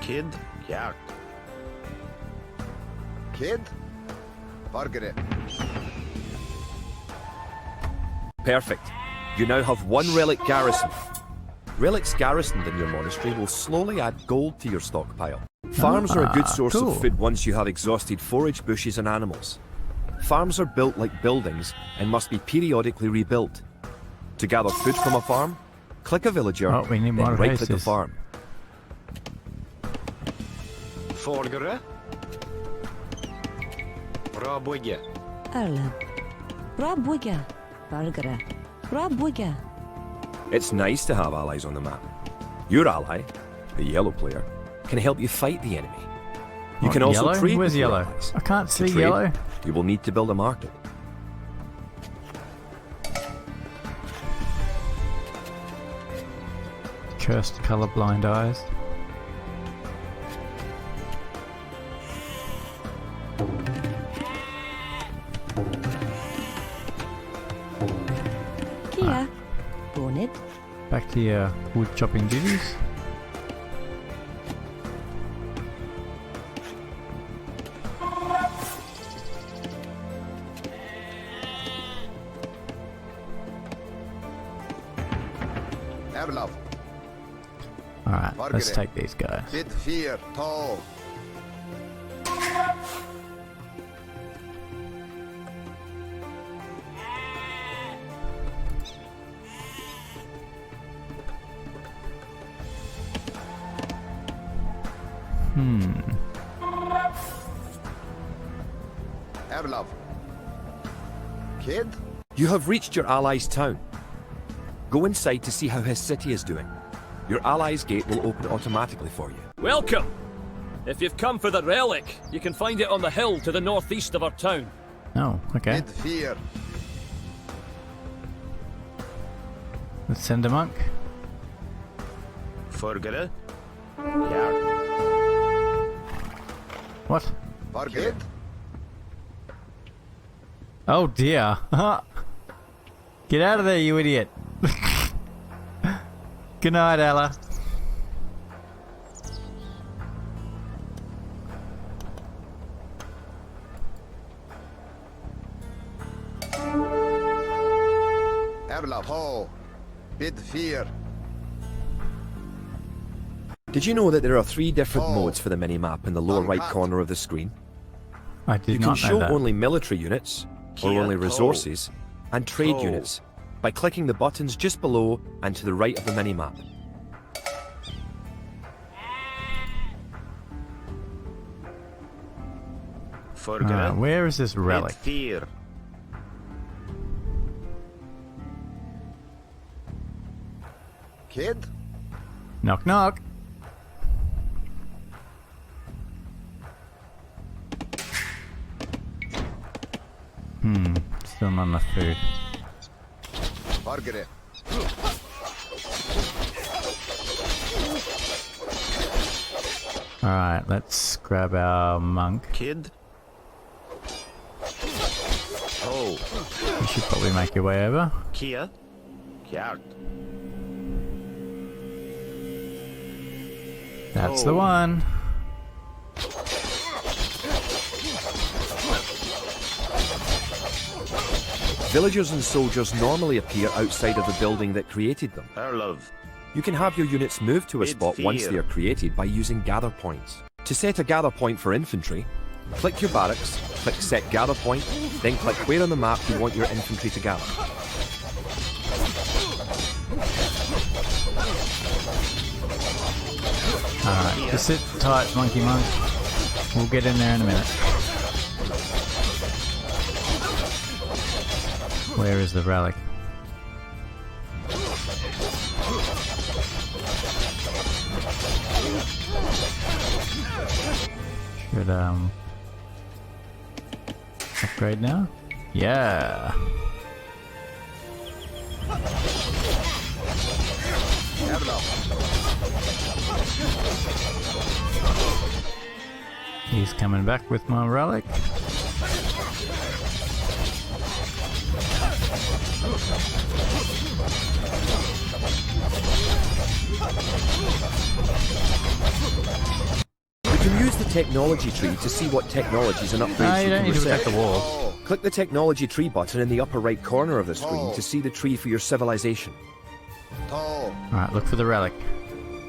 Kid. Yeah. Kid. Margaret. Perfect. You now have 1 relic garrison. Relics garrisoned in your monastery will slowly add gold to your stockpile. Farms are a good source cool. of food once you have exhausted forage, bushes and animals. Farms are built like buildings and must be periodically rebuilt. To gather food from a farm, click a villager, Oh, we need more then right-click a horses. farm. Folgere. Rabwege. Erlab. Rabwega. Bargara. Rabwega. It's nice to have allies on the map. Your ally, the yellow player, can help you fight the enemy. You What, can also yellow? trade Where's with your yellow? allies. I can't To see trade, yellow. you will need to build a market. Cursed colorblind eyes. Kia. Bonnet. Back to your wood chopping duties. Erlov. Alright, let's Margaret. take these guys. Bid fear. Tall. Erlov. Kid. You have reached your ally's town. Go inside to see how his city is doing. Your ally's gate will open automatically for you. Welcome! If you've come for the relic, you can find it on the hill to the northeast of our town. Oh, okay. Bid fear. Let's send a monk. Folgere. What? Bargaret. Oh dear. Get out of there, you idiot. Good night, Ella. Erlov. Ho. Bid fear. Did you know that there are 3 different Oh. modes for the mini-map in the lower right Unpacked. corner of the screen? I did You can not know show that. only military units, or Kia only to. resources, and trade To. units by clicking the buttons just below and to the right of the mini-map. Folgere. Where is this Bid relic? fear. Kid. Knock knock. Still not enough food. Bargaret. Alright, let's grab our monk. Kid. Oh. You should probably make your way over. Kia. Kjart. That's the Oh. one. Villagers and soldiers normally appear outside of the building that created them. Erlov. You can have your units move to a Bid spot once fear. they are created by using gather points. To set a gather point for infantry, click your barracks, click set gather point, then click where on the map you want your infantry to gather. Alright, just sit tight, monkey monk. We'll get in there in a minute. Where is the relic? Should upgrade now? Yeah. He's coming back with my relic. You can use the technology tree to see what technologies and upgrades No, you you don't can need to reset. protect the wall. Oh. Click the technology tree button in the upper right corner of the screen to see the tree for your civilization. Tall. Alright, look for the relic.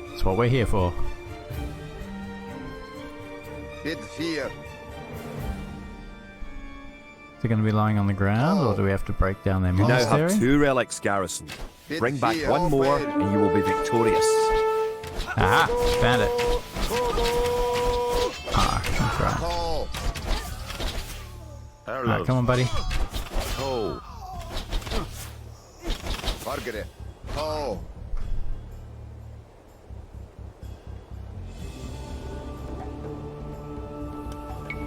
That's what we're here for. Bid fear. Is it going to be lying on the ground, or do we have to break down their You now monastery? have 2 relics garrisoned. Bid Bring back fear. 1 more and you will be victorious. Aha! Found it. Ah, that's right. Tall. Alright, come on, buddy. Ho. Bargere. Tall.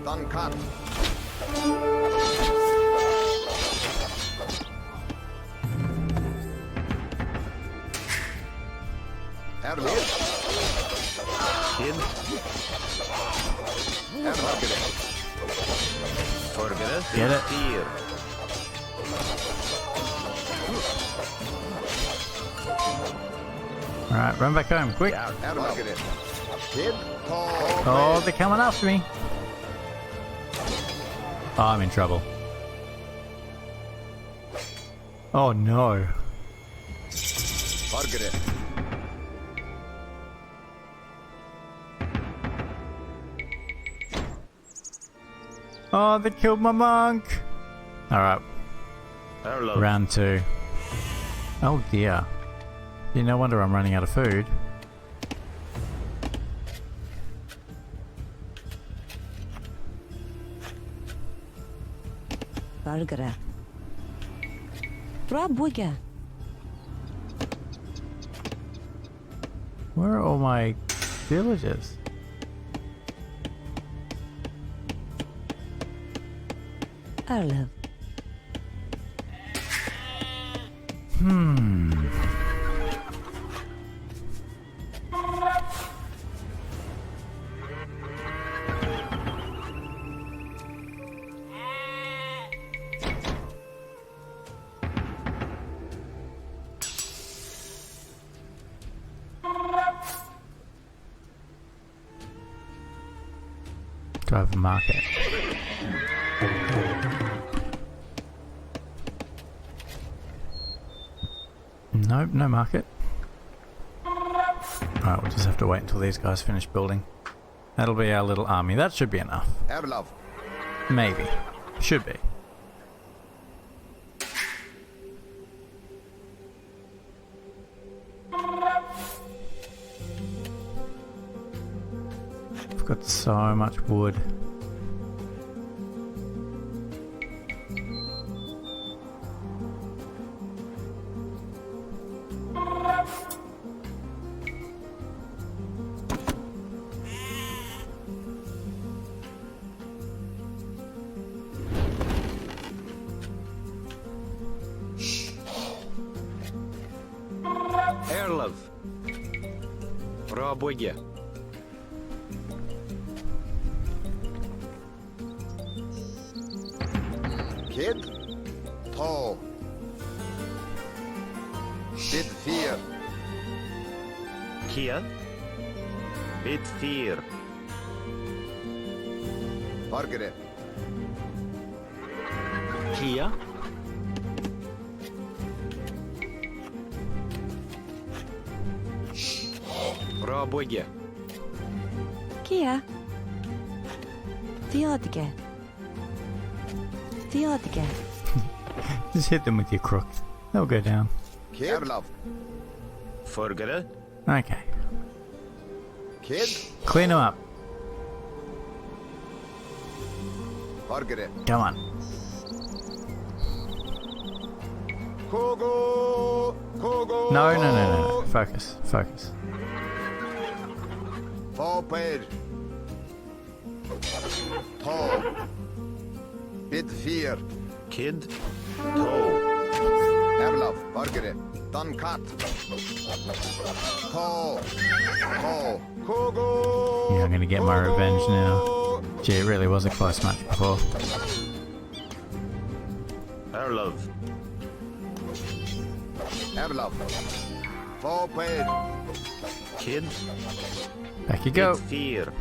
Duncan. Erlid. Kid. Erlagere. Forgere. Get it. Fear. Alright, run back home, quick. Ja. Erlagere. Kid. Tall. Oh, they're coming after me. Oh, I'm in trouble. Oh no. Bargere. Oh, they killed my monk. Alright, Erlov. round 2. Oh dear. Yeah, no wonder I'm running out of food. Bargara. Brabuga. Where are all my villagers? Arlev. Do I have a market? Nope, no market. Alright, we'll just have to wait until these guys finish building. That'll be our little army. That should be enough. Erlov. Maybe. Should be. I've got so much wood. Erlov. Raboge. Kid. Tall. Bid fear. Kia. Bid fear. Bargere. Kia. Raboge. Kia. Theodiga. Theodiga. Just hit them with your crook. They'll go down. Kid. Erlov. Forgere. Okay. Kid. Clean them up. Bargere. Come on. Kogo. Kogo. No, no, no, no, no. Focus. Focus. Forped. Tall. Bid fear. Kid. Toe. Erlov. Bargere. Duncat. Tall. Tall. Kogo. Yeah, I'm gonna get my revenge now. Gee, it really was a close match before. Erlov. Erlov. Forped. Kid. Back you go. Bid fear.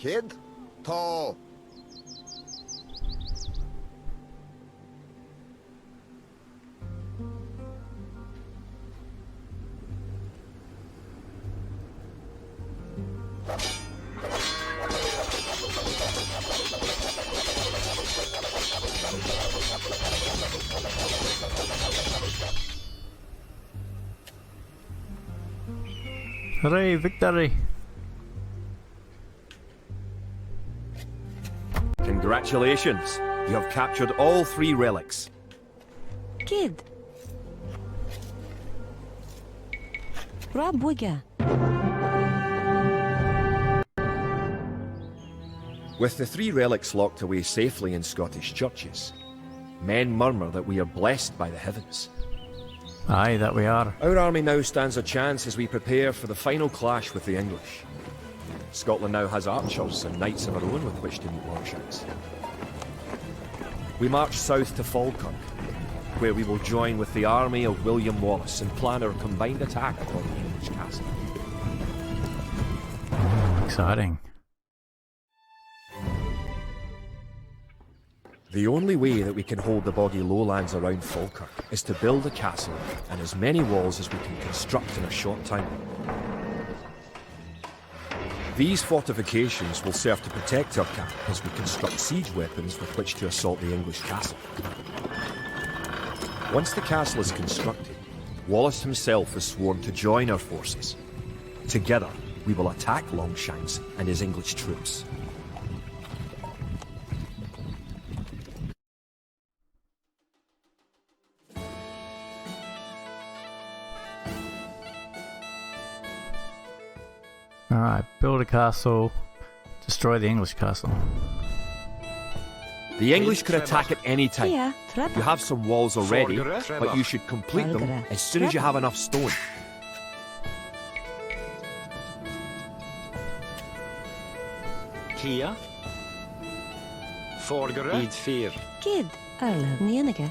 Kid, to. Hooray, victory! Congratulations! You have captured all 3 relics. Kid. Rabwiga. With the 3 relics locked away safely in Scottish churches, men murmur that we are blessed by the heavens. Aye, that we are. Our army now stands a chance as we prepare for the final clash with the English. Scotland now has archers and knights of our own with which to meet Longshanks. We march south to Falkirk, where we will join with the army of William Wallace and plan our combined attack upon the English castle. Exciting. The only way that we can hold the boggy lowlands around Falkirk is to build a castle and as many walls as we can construct in a short time. These fortifications will serve to protect our camp as we construct siege weapons with which to assault the English castle. Once the castle is constructed, Wallace himself is sworn to join our forces. Together, we will attack Longshanks and his English troops. Alright, build a castle, destroy the English castle. The English could attack at any time. Kia. You Trab. have some walls already, but you should complete them as soon as you have enough stone. Kia. Forgere. Id 4. Kid. Arlo. Nienige.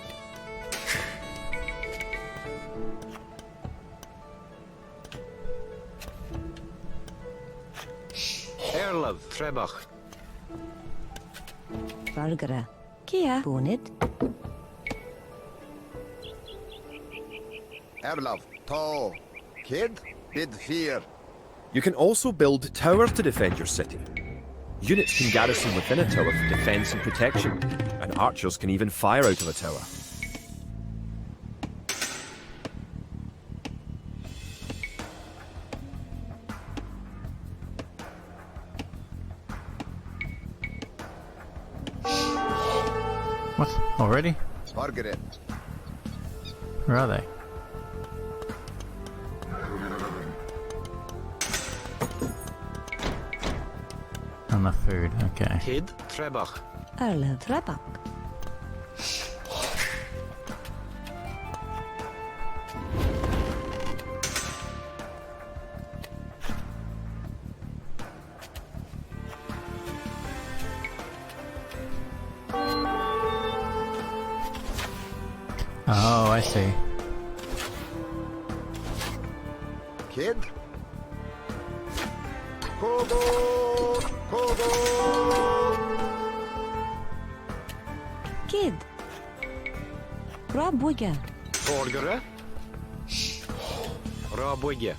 Erlov. Trebach. Vargara. Kia. Bonid. Erlov, to. Kid, bid 4. You can also build towers to defend your city. Units can garrison within a tower for defense and protection, and archers can even fire out of a tower. What? Already? Margaret, Where are they? Enough food, okay. Kid. Trebach. Arlo. Trabak. Oh, I see. kid. Kogo, Kogo. Kid. Rabwiga. Forgere. Rabwige.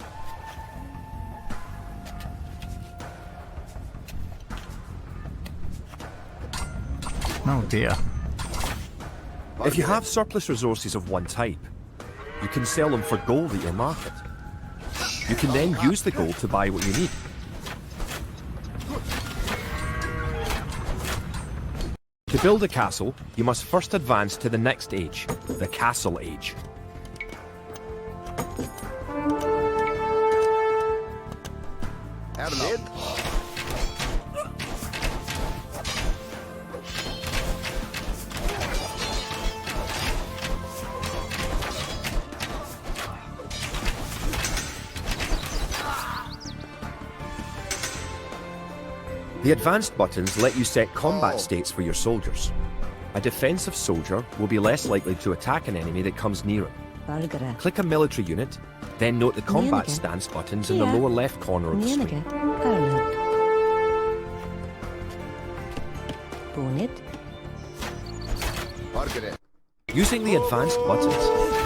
Oh dear. If you have surplus resources of one type, you can sell them for gold at your market. You can then use the gold to buy what you need. To build a castle, you must first advance to the next age, the Castle Age. Erlov. The advanced buttons let you set combat states for your soldiers. A defensive soldier will be less likely to attack an enemy that comes near him. Vargara. Click a military unit, then note the combat Nienige. stance buttons in the Kia. lower left corner of the Nienige. screen. Arlo. Bonnet. Margaret. Using the advanced buttons,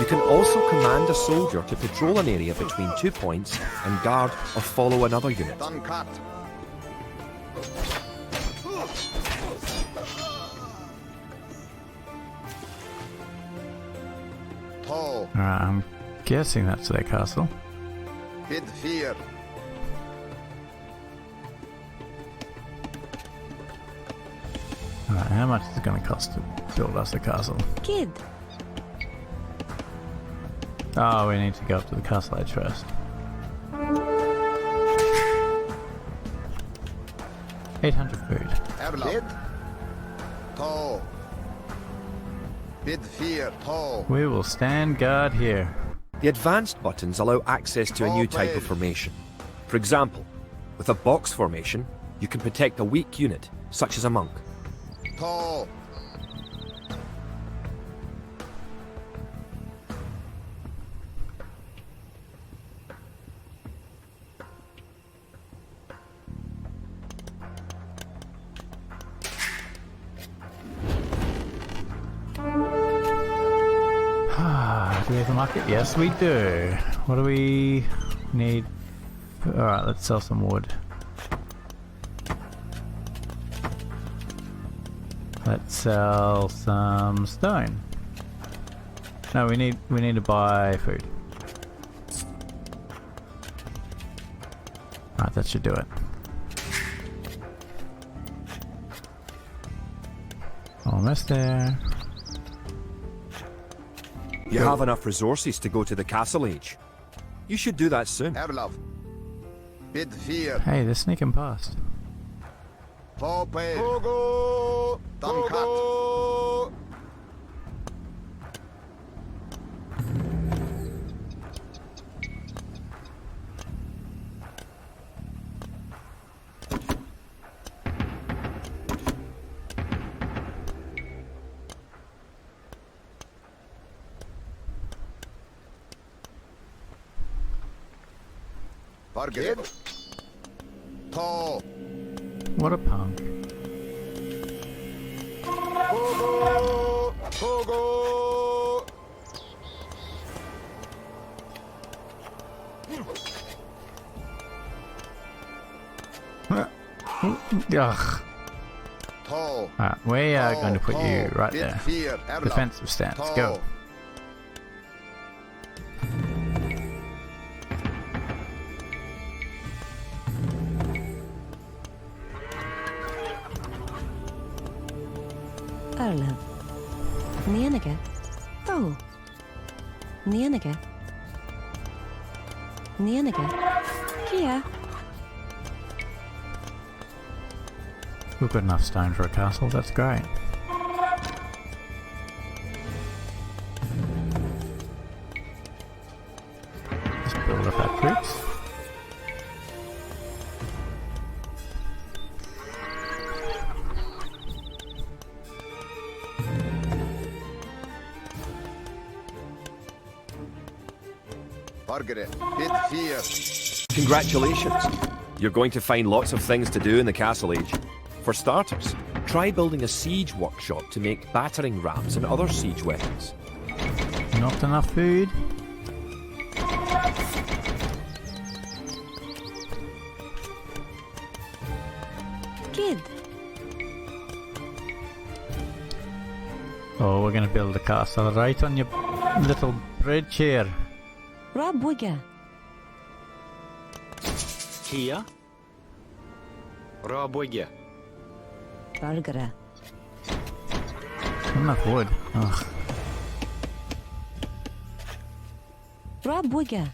you can also command a soldier to patrol an area between 2 points and guard or follow another unit. Done cut. Tall. Alright, I'm guessing that's their castle. Bid fear. Alright, how much is it going to cost to build us a castle? Kid. Oh, we need to go up to the castle edge first. 800 food. Bid. Tall. Bid fear. Tall. We will stand guard here. The advanced buttons allow access to a new type of formation. For example, with a box formation, you can protect a weak unit, such as a monk. Tall. Do we have a market? Yes, we do. What do we need? Alright, let's sell some wood. Let's sell some stone. No, we need to buy food. Alright, that should do it. Almost there. You have enough resources to go to the castle age. You should do that soon. Erlov. Bid fear. Hey, they're sneaking past. Tall pay. Pogo. Done cut. Margaret. Tall. What a punk. Pogo. Pogo. Ugh. Tall. Alright, we are going to put you right Bid there. fear. Erlov. Defensive stance, go. Tall. Erlev. Nienige. Oh. Nienige. Nienige. Kia. We've got enough stone for a castle, that's great. Just build up our troops. Margaret. Bid fear. Congratulations! You're going to find lots of things to do in the castle age. For starters, try building a siege workshop to make battering rams and other siege weapons. Not enough food. Kid. Oh, we're gonna build a castle right on your little bridge here. Rob Wigger. Kia. Robwigge. Bargara. Not enough wood. Ugh. Rob Wigger.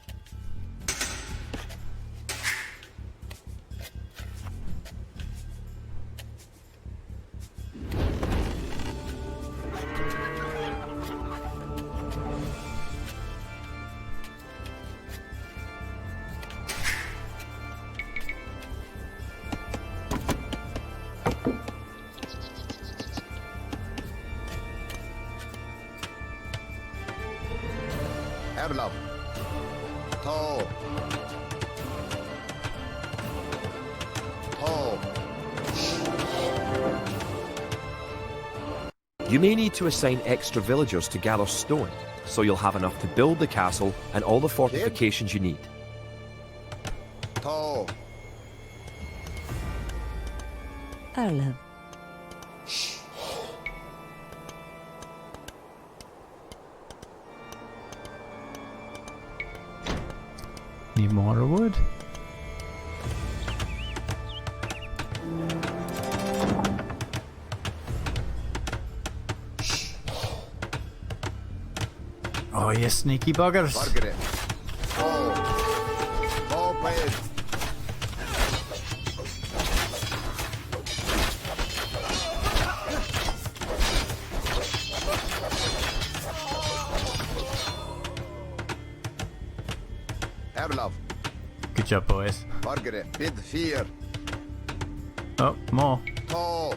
Erlov. Tall. Tall. You may need to assign extra villagers to gather stone, so you'll have enough to build the castle and all the fortifications you need. To. Arlev. Need more wood? Oh, you sneaky buggers. Margaret. To. To page. Erlov. Good job, boys. Margaret. Bid fear. Oh, more. To.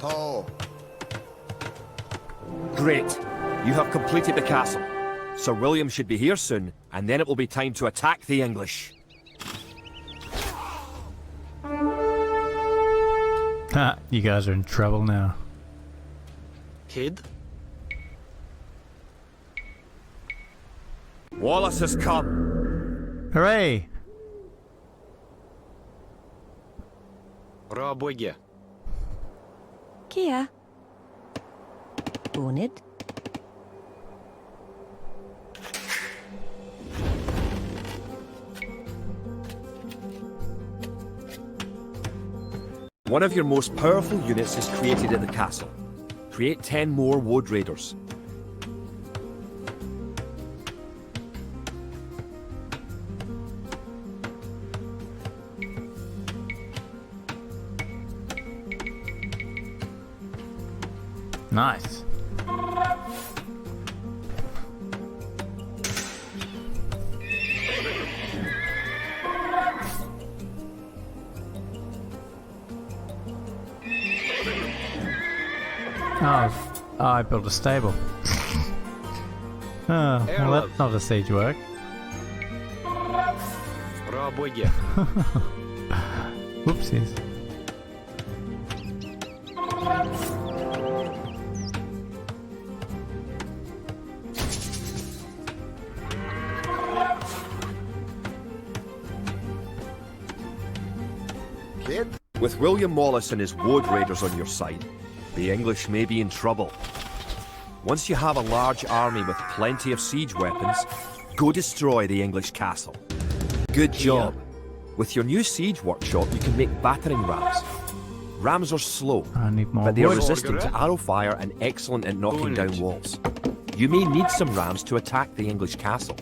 To. Great! You have completed the castle. Sir William should be here soon, and then it will be time to attack the English. Ha, you guys are in trouble now. Kid? Wallace has come! Hooray! Rabwigge. Kia. Bonid. One of your most powerful units is created at the castle. Create 10 more Wood Raiders. Nice. Oh, I built a stable. Oh, well, that's not a siege work. Rabwigge. Whoopsies. Kid. With William Wallace and his Wood Raiders on your side, the English may be in trouble. Once you have a large army with plenty of siege weapons, go destroy the English castle. Good job. With your new siege workshop, you can make battering rams. Rams are slow, I need more but they are wood. resistant to arrow fire and excellent at knocking down walls. You may need some rams to attack the English castle.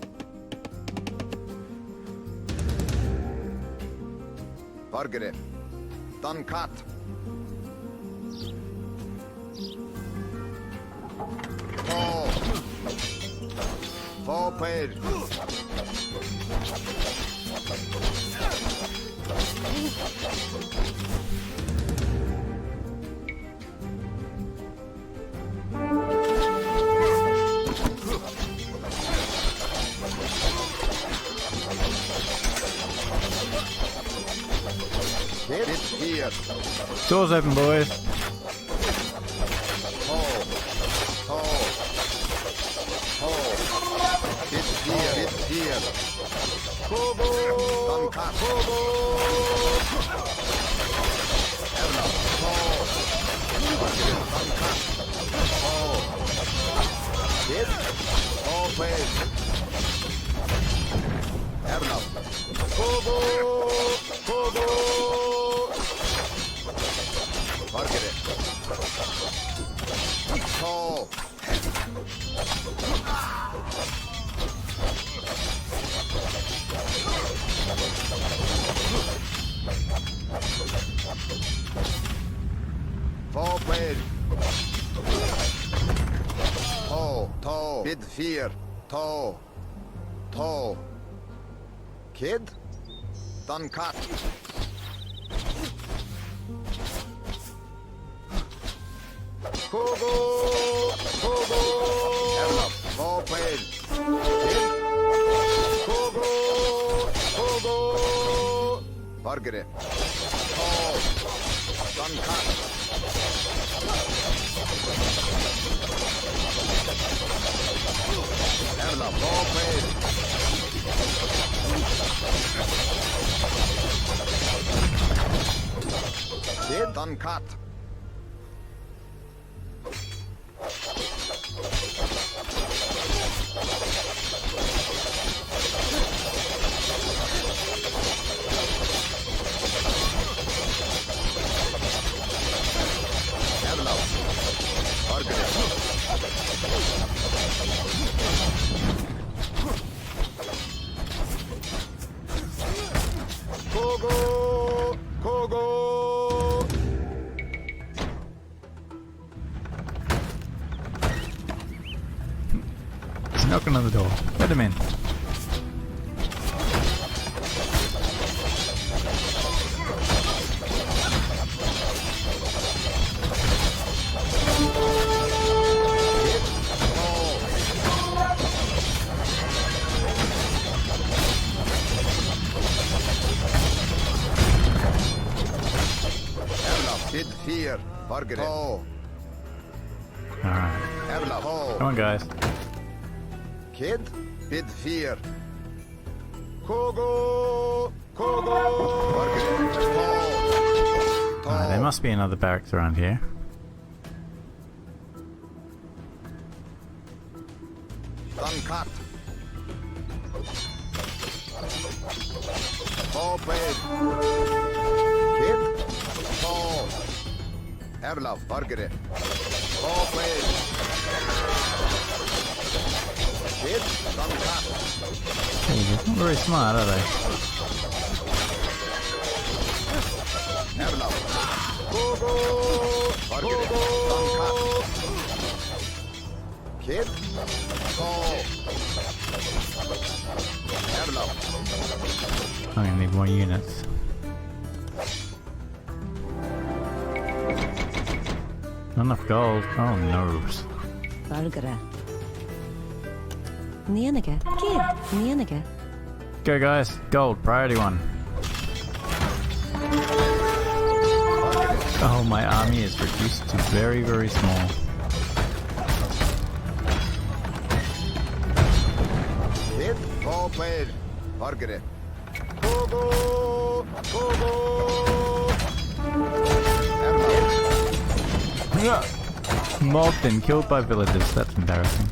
Margaret. Done cut. To. To page. Kid. Here. Doors open, boys. To. Bid here. Kobo. Done cut. Kobo. Erlov. To. Margaret. Done cut. To. Kid. To page. Erlov. Kobo. Kobo. Margaret. To. To page. To. Bid fear. To. Kid. Done cut. Kogo. Kogo. Erlov. To page. Kid. Kogo. Kogo. Vargere. Oh, Duncan. Erla, Bobby. Kid, Duncan. Kogo! Kogo! He's knocking on the door. Let him in. Kid here. Vargere. Oh. Alright. Erla, oh. Come on, guys. Kid, bid fear. Kogo! Kogo! Alright, there must be another barracks around here. Duncat. Open. Kid. Oh. Erla, Vargere. Open. Kid, Duncat. They're not very smart, are they? Erla. Kogo! Vargere. Duncat. Kid. Oh. Erla. I'm gonna need more units. Not enough gold. Oh no. Valgara. Nienige. Kid. Nienige. Go, guys. Gold. Priority 1. Oh, my army is reduced to very, very small. Kid, open. Vargere. Kogo! Kogo! Erla. Mobbed and killed by villagers. That's embarrassing.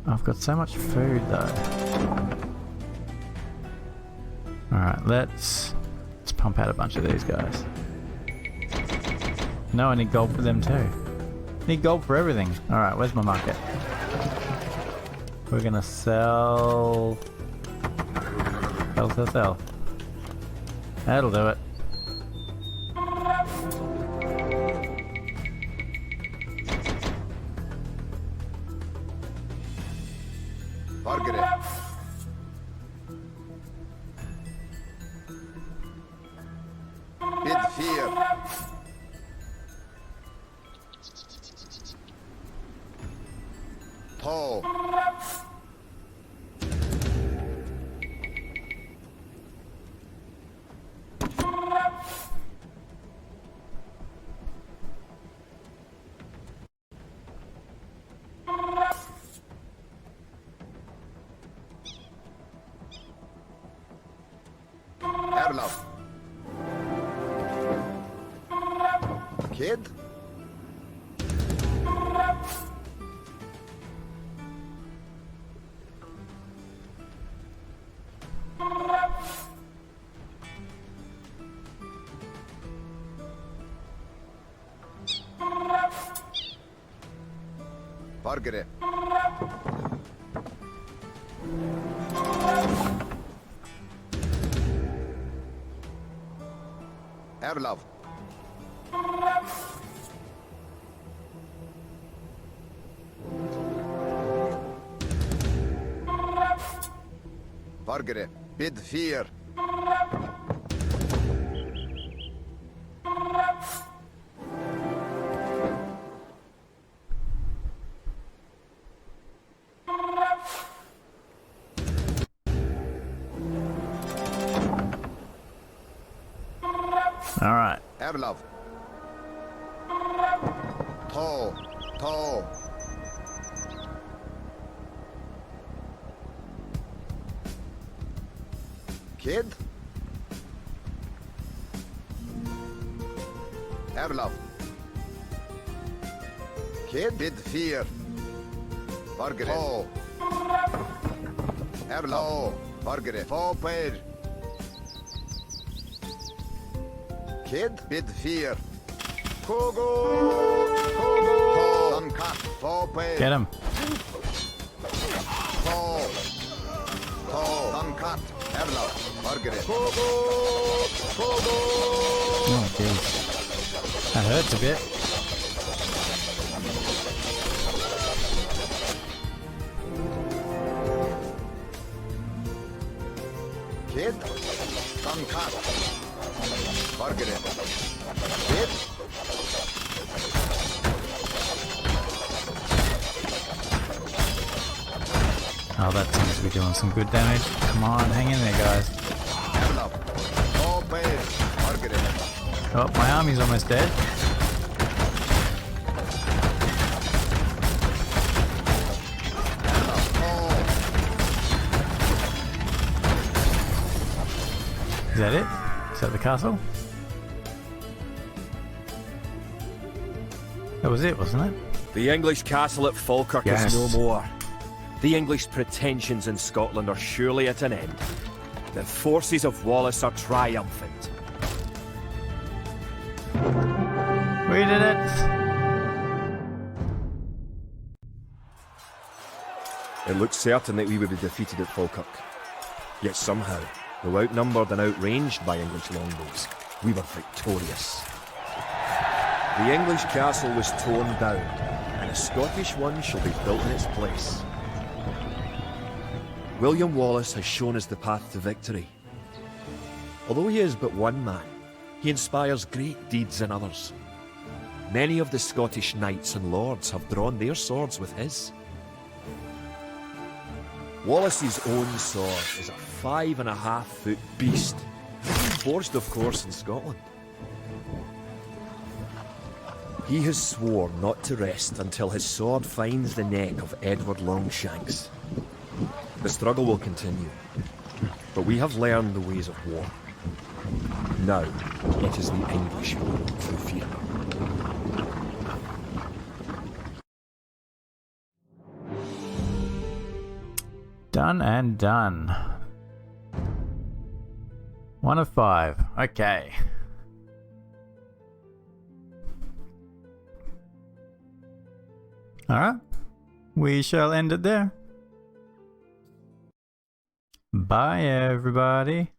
I've got so much food though. Alright, let's pump out a bunch of these guys. No, I need gold for them too. Need gold for everything. Alright, where's my market? We're gonna sell... Sell. That'll do it. Vargere. Bid fear. To. Erla. Kid. Vargere. Erlav. Vargere. Bid fear. Alright. Erlov. To. Kid? Erlov. Kid bid fear. Bargere. To. Erlov. Bargere. Fåper. Kid bid fear. Kogo. Kat. Fåper. Get him. Kat. Erlov. Bargere. Oh, jeez. That hurts a bit. Kid? Kat. Bargere. Kid? Oh, that seems to be doing some good damage. Come on, hang in there, guys. Erlov. Fåper. Bargere. Oh, my army's almost dead. Is that it? Is that the castle? That was it, wasn't it? The English castle at Falkirk Yes. is no more. The English pretensions in Scotland are surely at an end. The forces of Wallace are triumphant. We did it! It looked certain that we would be defeated at Falkirk. Yet somehow, though outnumbered and outranged by English longbows, we were victorious. The English castle was torn down, and a Scottish one shall be built in its place. William Wallace has shown us the path to victory. Although he is but one man, he inspires great deeds in others. Many of the Scottish knights and lords have drawn their swords with his. Wallace's own sword is a 5.5-foot beast, forged of course in Scotland. He has sworn not to rest until his sword finds the neck of Edward Longshanks. The struggle will continue, but we have learned the ways of war. Now, it is the English who will through fear. Done and done. 1 of 5. Okay. Alright. We shall end it there. Bye, everybody.